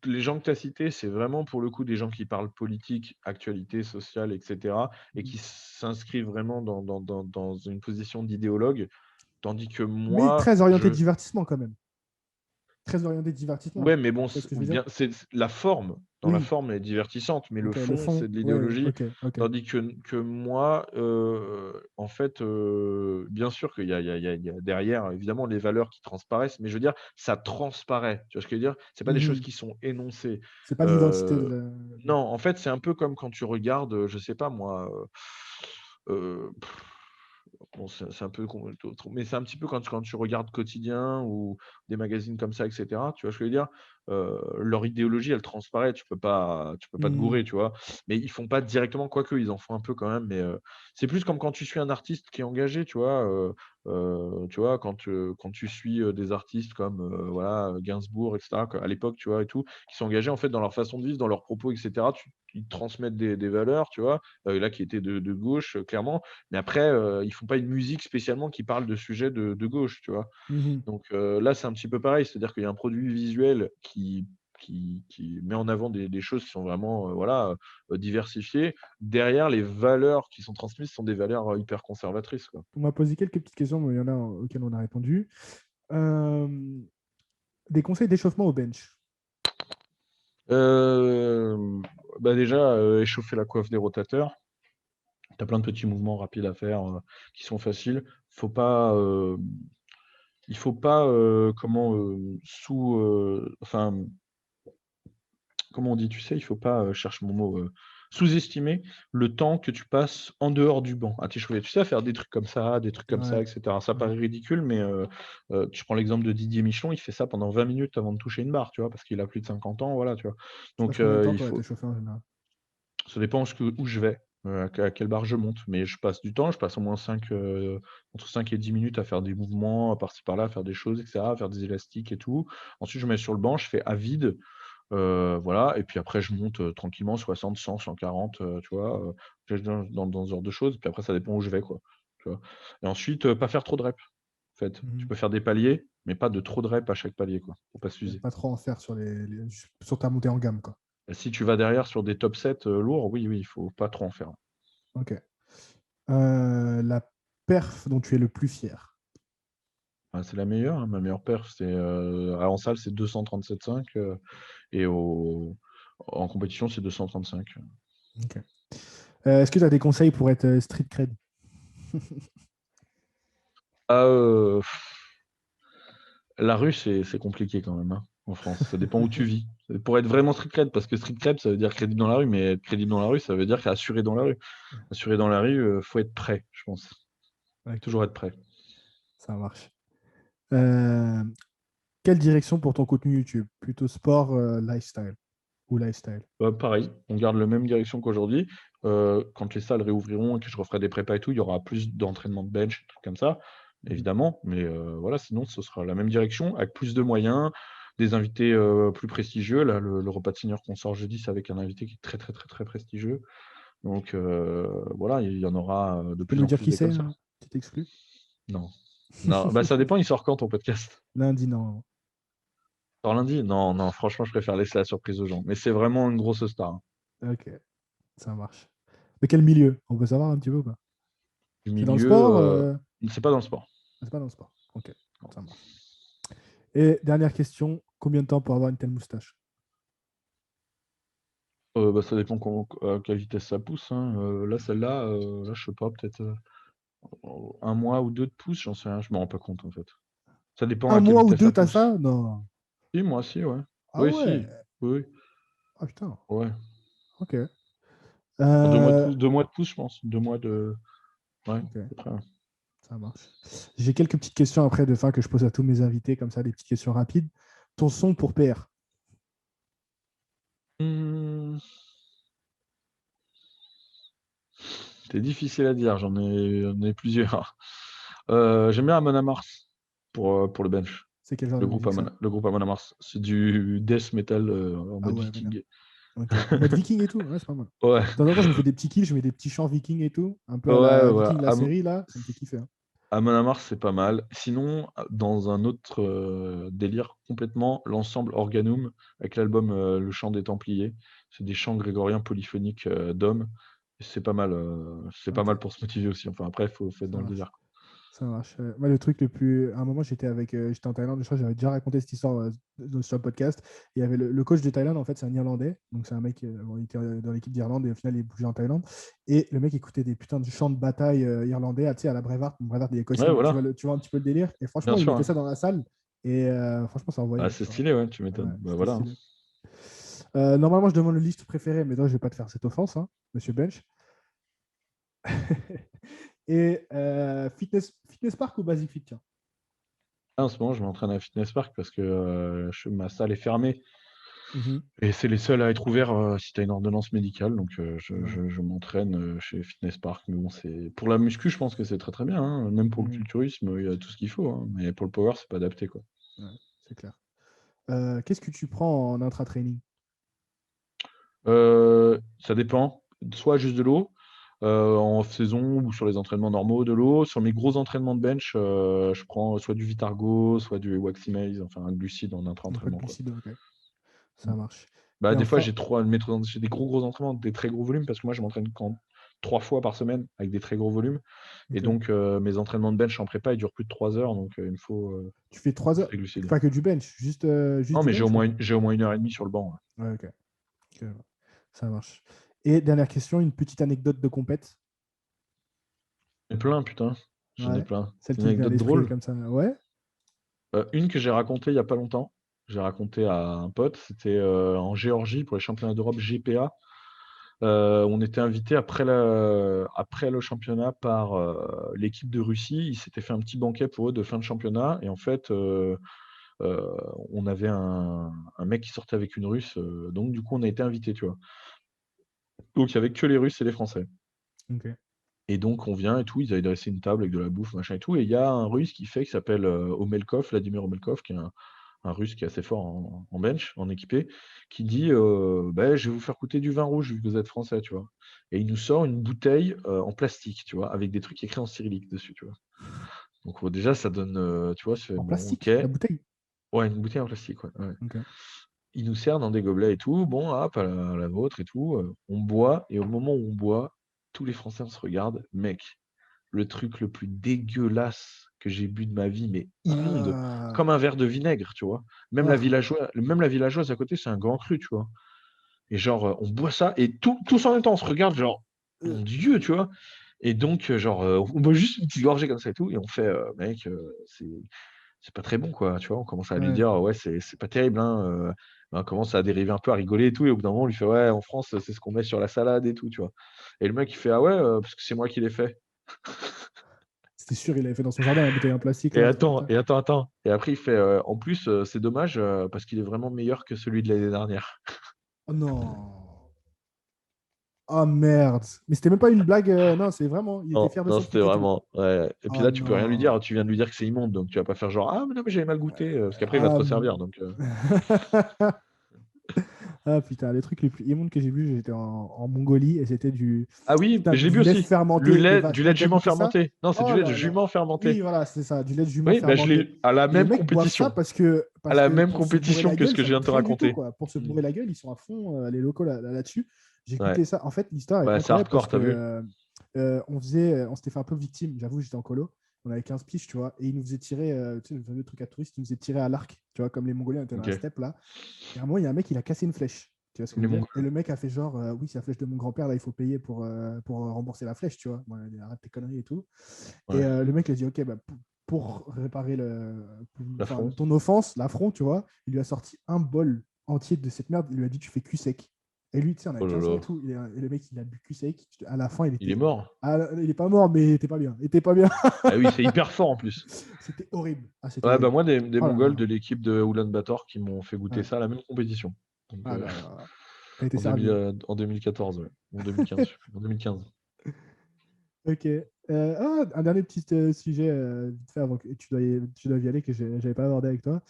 Les gens que tu as cités, c'est vraiment pour le coup des gens qui parlent politique, actualité sociale, et cetera, et Mm. qui s'inscrivent vraiment dans une position d'idéologue. Tandis que Mais moi, très orienté divertissement, quand même. très orienté divertissement. Ouais, mais bon, Tu vois ce que je veux dire? c'est la forme. Dans la Oui, forme, elle est divertissante, mais le OK, le fond, c'est fond, de ouais, l'idéologie. OK, OK. Tandis que moi, en fait, bien sûr qu'il y a derrière, évidemment, les valeurs qui transparaissent, mais je veux dire, ça transparaît. Tu vois ce que je veux dire? C'est pas des choses Mmh. qui sont énoncées. C'est pas l'identité de Heu, la non, en fait, c'est un peu comme quand tu regardes, je sais pas moi, heu, bon, c'est un peu mais c'est un petit peu quand tu regardes Quotidien ou des magazines comme ça et cetera, tu vois ce que je veux dire? Leur idéologie, elle transparaît, tu peux pas te mmh. gourer, tu vois? Mais ils font pas directement, quoique ils en font un peu quand même, mais c'est plus comme quand tu suis un artiste qui est engagé, tu vois? Tu vois, quand tu suis, des artistes comme, voilà, Gainsbourg et cetera, à l'époque, tu vois? Et tout, qui sont engagés en fait dans leur façon de vivre, dans leurs propos et cetera. Ils transmettent des valeurs, tu vois? Là qui étaient de gauche, clairement, mais après, ils font pas une musique spécialement qui parle de sujets de gauche, tu vois? Mmh. Donc là, c'est un petit peu pareil, c'est-à-dire qu'il y a un produit visuel qui met en avant des choses qui sont vraiment, voilà, diversifiées. Derrière, les valeurs qui sont transmises sont des valeurs, hyper conservatrices, quoi. On m'a posé quelques petites questions, mais il y en a auxquelles on a répondu. Hem, des conseils d'échauffement au bench? Hem, Bah, déjà, échauffer la coiffe des rotateurs. Tu as plein de petits mouvements rapides à faire, qui sont faciles. Faut pas, il faut pas, comment, enfin, comment on dit? Tu sais, il faut pas, je cherche mon mot, sous-estimer le temps que tu passes en dehors du banc à t'échauffer. Tu sais, à faire des trucs comme ça Ouais, et cetera. Ça ouais. paraît ridicule, mais tu prends l'exemple de Didier Micheron, il fait ça pendant 20 minutes avant de toucher une barre, tu vois? Parce qu'il a plus de 50 ans, voilà, tu vois? Tu passes Donc combien de temps, il toi, à faut t'échauffer en général? ça dépend où je vais, à quelle barre je monte, mais je passe du temps, je passe au moins entre 5 et 10 minutes à faire des mouvements, par-ci par-là, à faire des choses et cetera, à faire des élastiques et tout. Ensuite, je me mets sur le banc, je fais à vide. Voilà, et puis après je monte, tranquillement 60, 100, 140, tu vois? Dans ce genre de choses, puis après ça dépend où je vais, quoi, tu vois? Et ensuite, pas faire trop de reps, en fait. Tu Mmh. peux faire des paliers, mais pas de trop de reps à chaque palier, quoi, pour pas Ouais, s'user. pas trop en faire sur sur ta montée en gamme, quoi. Et si tu vas derrière sur des top 7 lourds, oui, oui, il faut pas trop en faire. OK. La perf dont tu es le plus fier? Ah, c'est la meilleure, hein, ma meilleure perf, en salle, c'est 237,5, et en compétition, c'est 235. OK. Est-ce que tu as des conseils pour être, street cred? Ah, la rue, c'est compliqué quand même, hein, en France. Ça dépend où tu vis. Pour être vraiment street cred, parce que street cred, ça veut dire crédible dans la rue, mais être crédible dans la rue, ça veut dire assuré dans la rue. Assuré dans la rue, faut être prêt, je pense. OK, Toujours être prêt. ça marche. Hem, quelle direction pour ton contenu YouTube? Plutôt sport, lifestyle ou lifestyle? Pareil, on garde la même direction qu'aujourd'hui. Quand les salles réouvriront et que je referai des prépas et tout, il y aura plus d'entraînement de bench, des trucs comme ça, Mmh. évidemment. Mais voilà, sinon ce sera la même direction avec plus de moyens, des invités, plus prestigieux. Là, le repas de senior qu'on sort jeudi, c'est avec un invité qui est très, très, très, très prestigieux. Donc voilà, il y en aura, de Tu peux plus nous en dire plus qui des c'est, comme ça. petite exclu? Non. Non, bah, ça dépend, il sort quand ton podcast? Lundi, non. Il sort lundi? Non, non, franchement, je préfère laisser la surprise aux gens. Mais c'est vraiment une grosse star, hein. OK, ça marche. De quel milieu? On peut savoir un petit peu ou pas? Du C'est dans le milieu, sport, c'est pas dans le sport. c'est pas dans le sport? OK, Non. ça marche. Et dernière question, combien de temps pour avoir une telle moustache? Bah, ça dépend à quelle vitesse ça pousse, hein. Là, celle-là, là, je sais pas, peut-être, 1 mois ou 2 de pouce, j'en sais rien, je me rends pas compte, en fait. Ça dépend Un à quelle mois ou vitesse ça 2, t'as pousse. ça? Non. Si, moi, si, ouais. Ah Oui, ouais! si. Oui, oui. Ah putain, Ouais. OK. 2 mois de Heu, pouce, 2 mois de pouce, je pense. 2 mois de ouais, à OK, peu près, ouais. ça marche. J'ai quelques petites questions après de fin que je pose à tous mes invités, comme ça, des petites questions rapides. Ton son pour PR? Mmh, c'est difficile à dire, j'en ai plusieurs. J'aime bien Amon Amarth pour le bench. C'est quel genre de musique ça? Le groupe Amon Amarth. C'est du death metal, en Ah mode ouais, vénère. viking. OK. En mode viking et tout? Ouais, c'est pas mal. Ouais. De temps en temps, je me fais des petits kills, je mets des petits chants vikings et tout, un peu à Ouais, la ouais. Viking, la série là, ça me fait kiffer, hein. Amon Amarth, c'est pas mal. Sinon, dans un autre, délire complètement, l'ensemble Organum avec l'album, Le Chant des Templiers. C'est des chants grégoriens polyphoniques, d'hommes. C'est pas mal OK, pour se motiver aussi. Enfin après, faut être ça dans le marche. délire, quoi. Ça marche. Moi, le truc le plus. À un moment, j'étais en Thaïlande, je crois que j'avais déjà raconté cette histoire sur le podcast. Il y avait le coach de Thaïlande, en fait, c'est un Irlandais. Donc, c'est un mec, bon, il était dans l'équipe d'Irlande et au final, il est bougé en Thaïlande. Et le mec écoutait des putains de chants de bataille irlandais, tu sais, à la Braveheart. Braveheart, des Écossais, Ouais, tu vois, voilà, tu vois un petit peu le délire. Et bien franchement, il sûr, mettait hein. ça dans la salle. Et franchement, ça Ah, envoyait, c'est tu vois. stylé, ouais, tu Ouais, m'étonnes. Bah c'était voilà, hein. stylé. Normalement, je demande le liste préférée, mais non, je vais pas te faire cette offense, hein, monsieur Bench. Et fitness park ou Basic Fit, tiens. Là, en ce moment, je m'entraîne à Fitness Park parce que ma salle est fermée Mhm. et c'est les seuls à être ouverts si tu as une ordonnance médicale. Donc, Ouais. je m'entraîne chez Fitness Park. Mais bon, pour la muscu, je pense que c'est très très bien, hein. Même pour le Mhm. culturisme, il y a tout ce qu'il faut, hein. Mais pour le power, c'est pas adapté, quoi. Ouais, c'est clair. Qu'est-ce que tu prends en intra-training? Ça dépend. Soit juste de l'eau, en saison ou sur les entraînements normaux, de l'eau. Sur mes gros entraînements de bench, je prends soit du Vitargo, soit du Waximase, enfin un glucide en Un peu de intra-entraînement, quoi. glucides, ok. Mm. Ça marche. Bah, Et des fois, enfin, j'ai des gros entraînements, des très gros volumes, parce que moi, je m'entraîne quand 3 fois par semaine avec des très gros volumes. Et ok. donc, mes entraînements de bench en prépa, ils durent plus de 3 heures, donc il me faut Tu fais 3 heures, des glucides. pas que du bench, juste Non, du mais bench ou... j'ai au moins 1 heure et demie sur le banc, ouais. Ouais, ok. Ok, ouais. Ça marche. Et dernière question, une petite anecdote de compète. J'en ai plein, putain. J'en ai Ouais. plein. Celle Une qui te vient à anecdote l'esprit drôle. comme ça. Ouais. Une que j'ai racontée il y a pas longtemps. J'ai raconté à un pote, c'était en Géorgie pour les championnats d'Europe GPA. On était invité après le championnat par l'équipe de Russie. Ils s'étaient fait un petit banquet pour eux de fin de championnat. Et en fait, euh, on avait un mec qui sortait avec une Russe. Donc, du coup, on a été invité, tu vois. Donc, il n'y avait que les Russes et les Français. Ok. Et donc, on vient et tout. Ils avaient dressé une table avec de la bouffe, machin et tout. Et il y a un Russe qui s'appelle Omelkov, Vladimir Omelkov, qui est un Russe qui est assez fort en bench, en équipé, qui dit ben, je vais vous faire goûter du vin rouge vu que vous êtes français, tu vois. Et il nous sort une bouteille en plastique, tu vois, avec des trucs écrits en cyrillique dessus, tu vois. Donc déjà, ça donne, tu vois, c'est En bon, ok. plastique, la bouteille. Ouais, une bouteille en plastique, ouais, ouais. Ok. Il nous sert dans des gobelets et tout. Bon, hop, à la vôtre et tout. On boit, et au moment où on boit, tous les Français, on se regarde. Mec, le truc le plus dégueulasse que j'ai bu de ma vie, mais immonde, Ah, comme un verre de vinaigre, tu vois. ah, Même la villageoise à côté, c'est un grand cru, tu vois. Et genre, on boit ça, et tous en même temps, on se regarde, genre, euh, mon Dieu, tu vois. Et donc, genre, on boit juste une petite gorgée comme ça et tout, et on fait, mec, c'est pas très bon, quoi, tu vois. On commence à lui ouais. dire, ouais, c'est pas terrible, hein. On commence à dériver un peu, à rigoler et tout, et au bout d'un moment, on lui fait, ouais, en France, c'est ce qu'on met sur la salade et tout, tu vois. Et le mec, il fait, ah ouais, parce que c'est moi qui l'ai fait. C'était sûr, il avait fait dans son jardin la bouteille en plastique, là, un truc comme ça. Attends. Et après, il fait, en plus, c'est dommage, parce qu'il est vraiment meilleur que celui de l'année dernière. Oh non. Oh merde. Mais c'était même pas une blague. Non, c'est vraiment. Il était Non, fier de non, son c'était truc et tout. vraiment. Ouais. Et puis Oh là, tu peux rien lui non. dire. Tu viens de lui dire que c'est immonde, donc tu vas pas faire genre, ah, mais non, mais j'avais mal goûté, parce qu'après, il va te Ah, resservir. Donc, ah, putain, les trucs les plus immondes que j'ai vus, j'étais en Mongolie et c'était ah oui, putain, mais je l'ai du vu lait aussi. fermenté de vache. Du T'as lait de déjà jument goûté ça? fermenté. Non, c'est du Oh lait de là là. jument Oui, fermenté. voilà, c'est ça, du lait de jument Oui, bah, je fermenté. l'ai à la Et les même mecs boivent ça compétition. parce que, À la même pour se bourrer compétition la que ce gueule, que ça je viens coûte de te rien du tout, raconter. quoi. Pour se Mm. bourrer la gueule, ils sont à fond, les locaux là-dessus. J'ai Ouais. goûté ça. En fait, l'histoire est Bah, c'est incroyable parce hardcore, que t'as vu? on s'était fait un peu victime. J'avoue, j'étais en colo. On avait 15 piges, tu vois, et ils nous faisaient tirer, tu sais, le fameux truc à touristes, ils nous faisaient tirer à l'arc, tu vois, comme les Mongoliens étaient dans la Ok. steppe, là. Et à un moment, il y a un mec, il a cassé une flèche. Tu vois ce que je Les veux dire? Mongols. Et le mec a fait genre, oui, c'est la flèche de mon grand-père, là, il faut payer pour rembourser la flèche, tu vois. Bon, il arrête tes conneries et tout. Et Ouais. le mec, il a dit, ok, bah, pour réparer enfin, L'affront. ton offense, l'affront, tu vois, il lui a sorti un bol entier de cette merde. Il lui a dit, tu fais cul sec. Et lui, tu sais, on avait Oh là 15 ans et là. tout. Et le mec, il a bu cul sec. À la fin, il Il est était. mort. Ah, il est pas mort, mais il était pas bien. Il était pas bien. Ah oui, c'est hyper fort en plus. C'était horrible. Ah, c'était Ouais, bah horrible. moi, des Oh là Mongols là. de l'équipe de Oulan-Bator qui m'ont fait goûter Ouais. ça à la même compétition. Donc, Ah là là. T'as été servi, hein. en 2014, ouais. En 2015, je sais plus. En 2015. Ok. Un dernier petit sujet vite fait avant que tu dois y aller que j'avais pas abordé avec toi.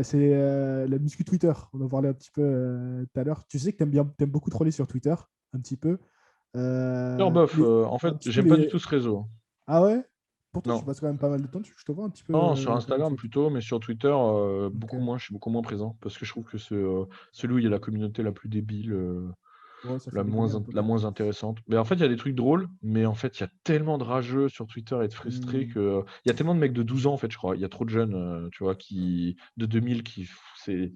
C'est la muscu Twitter. On en parlait un petit peu tout à l'heure. Tu sais que t'aimes beaucoup troller sur Twitter, un petit peu. Alors, bof, en Un fait, petit peu j'aime pas du les. tout ce réseau. Ah ouais? Pourtant, tu Non. passes quand même pas mal de temps dessus. Je te vois un petit peu Non, sur quand même Instagram sur. plutôt, mais sur Twitter, Ok. beaucoup moins. Je suis beaucoup moins présent parce que je trouve que c'est celui où il y a la communauté la plus débile. Ouais, ça fait la rigoler un peu la quand même. moins intéressante. Mais en fait, il y a des trucs drôles, mais en fait, il y a tellement de rageux sur Twitter et de frustrés Hmm. que il y a tellement de mecs de 12 ans, en fait, je crois. Il y a trop de jeunes, tu vois, de 2000 c'est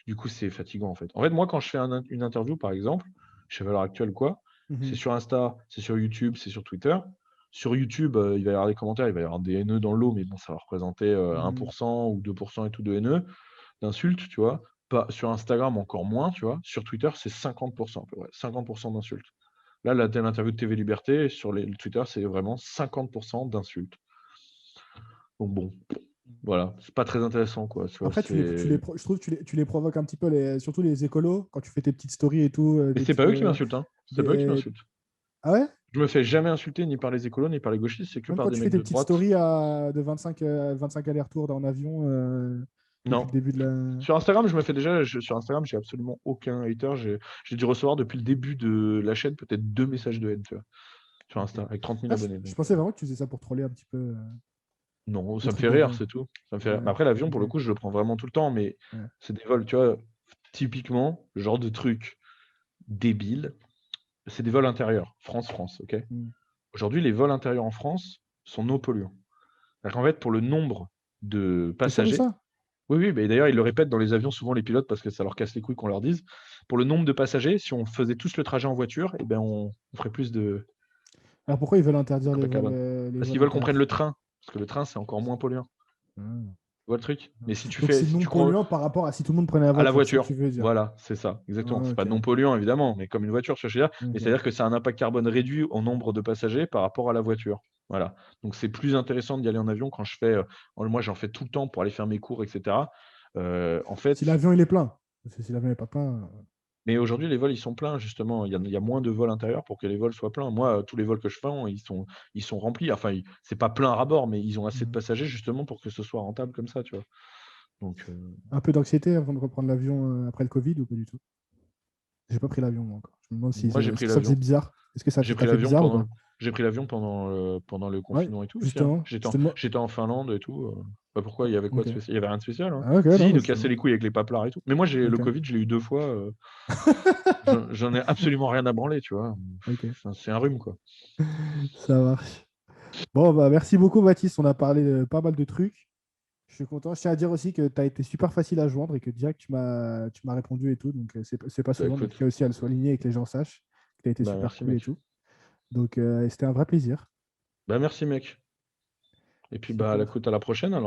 du coup, c'est fatigant, en fait. En fait, moi, quand je fais une interview, par exemple, je fais Valeurs Actuelles ou quoi, c'est Mhm. sur Insta, c'est sur YouTube, c'est sur Twitter. Sur YouTube, il va y avoir des commentaires, il va y avoir des haineux dans l'eau, mais bon, ça va représenter Mhm. 1% ou 2% et tout de haineux, d'insultes, tu vois. Pas, sur Instagram, encore moins, tu vois. Sur Twitter, c'est 50%, à peu près, 50% d'insultes. Là, l'interview de TV Liberté, sur le Twitter, c'est vraiment 50% d'insultes. Donc bon, voilà, c'est pas très intéressant, quoi. Tu vois, Après, c'est... je trouve que tu les provoques un petit peu, surtout les écolos, quand tu fais tes petites stories et tout. Mais c'est pas eux qui m'insultent, hein. C'est pas eux qui Des... m'insultent. Ah ouais? Je me fais jamais insulter ni par les écolos, ni par les gauchistes, c'est que Même par quand des tu fais mecs tes de petites droite. stories de 25 allers-retours en avion depuis Non. le début de la. Sur Instagram, je me fais déjà. Sur Instagram, j'ai absolument aucun hater. J'ai dû recevoir depuis le début de la chaîne peut-être 2 messages de haine, tu vois, sur Ok. Insta, avec 30 000 Ah, abonnés. je Donc, pensais vraiment que tu faisais ça pour troller un petit peu non, des ça me trucs fait de rire, vol. c'est tout. Ça me fait rire. Mais Ouais, après, l'avion, pour le ok. coup, je le prends vraiment tout le temps, mais Ouais. c'est des vols, tu vois, typiquement, le genre de truc débile, c'est des vols intérieurs. France-France, ok? Hmm. Aujourd'hui, les vols intérieurs en France sont non polluants. C'est-à-dire qu'en fait, pour le nombre de T'es sûr de passagers, ça? oui, oui, mais d'ailleurs, ils le répètent dans les avions, souvent les pilotes, parce que ça leur casse les couilles qu'on leur dise. Pour le nombre de passagers, si on faisait tous le trajet en voiture, eh ben on ferait plus Alors pourquoi ils veulent interdire d'impact carbone. les Parce vols qu'ils veulent qu'on prenne intérieurs? le train, parce que le train, c'est encore moins polluant. Tu Hmm. vois le truc? Mais si tu Donc fais, c'est si non tu prends polluant par rapport à si tout le monde prenait la à la voiture, c'est ça que voiture, tu veux dire. voilà, c'est ça, exactement. Ah, C'est pas ok. non polluant, évidemment, mais comme une voiture, je veux dire. Mais Ok. c'est-à-dire que c'est un impact carbone réduit au nombre de passagers par rapport à la voiture. Voilà. Donc c'est plus intéressant d'y aller en avion quand je fais. Moi, j'en fais tout le temps pour aller faire mes cours, etc. En Si fait, l'avion il est plein. Parce que si l'avion n'est pas plein. mais aujourd'hui, les vols, ils sont pleins, justement. Il y a moins de vols intérieurs pour que les vols soient pleins. Moi, tous les vols que je fais, ils sont remplis. Enfin, c'est pas plein à bord, mais ils ont assez de Hmm. passagers, justement, pour que ce soit rentable comme ça, tu vois. Donc, Un peu d'anxiété avant de reprendre l'avion après le Covid ou pas du tout? J'ai pas pris l'avion moi encore. Je me demande si moi, j'ai est-ce pris que ça faisait l'avion. bizarre? Est-ce que ça J'ai pris t'a fait l'avion bizarre ou pendant pas? le, j'ai pris l'avion pendant le Ouais, confinement et tout aussi, hein. justement. Je te demande. J'étais en Finlande et tout. Bah, pourquoi? Il y avait quoi Ok. de spécial? Il y avait rien de spécial, hein. Ah, ok, Si, non, si, mais nous je te casser demande. les couilles avec les paplards et tout. Mais moi, le Ok. Covid, je l'ai eu 2 fois. J'en ai absolument rien à branler, tu vois. Ok. Enfin, c'est un rhume, quoi. Ça marche. Bon, bah, merci beaucoup, Baptiste. On a parlé de pas mal de trucs. Je suis content. Je tiens à dire aussi que tu as été super facile à joindre et que direct tu m'as répondu et tout. Donc, c'est pas Bah, souvent. Donc, je écoute, tiens aussi à le souligner et que les gens sachent que tu as été bah, super merci, cool et mec. tout. Donc, c'était un vrai plaisir. Bah, merci, mec. Et puis, bah, Super. écoute, à la prochaine, alors.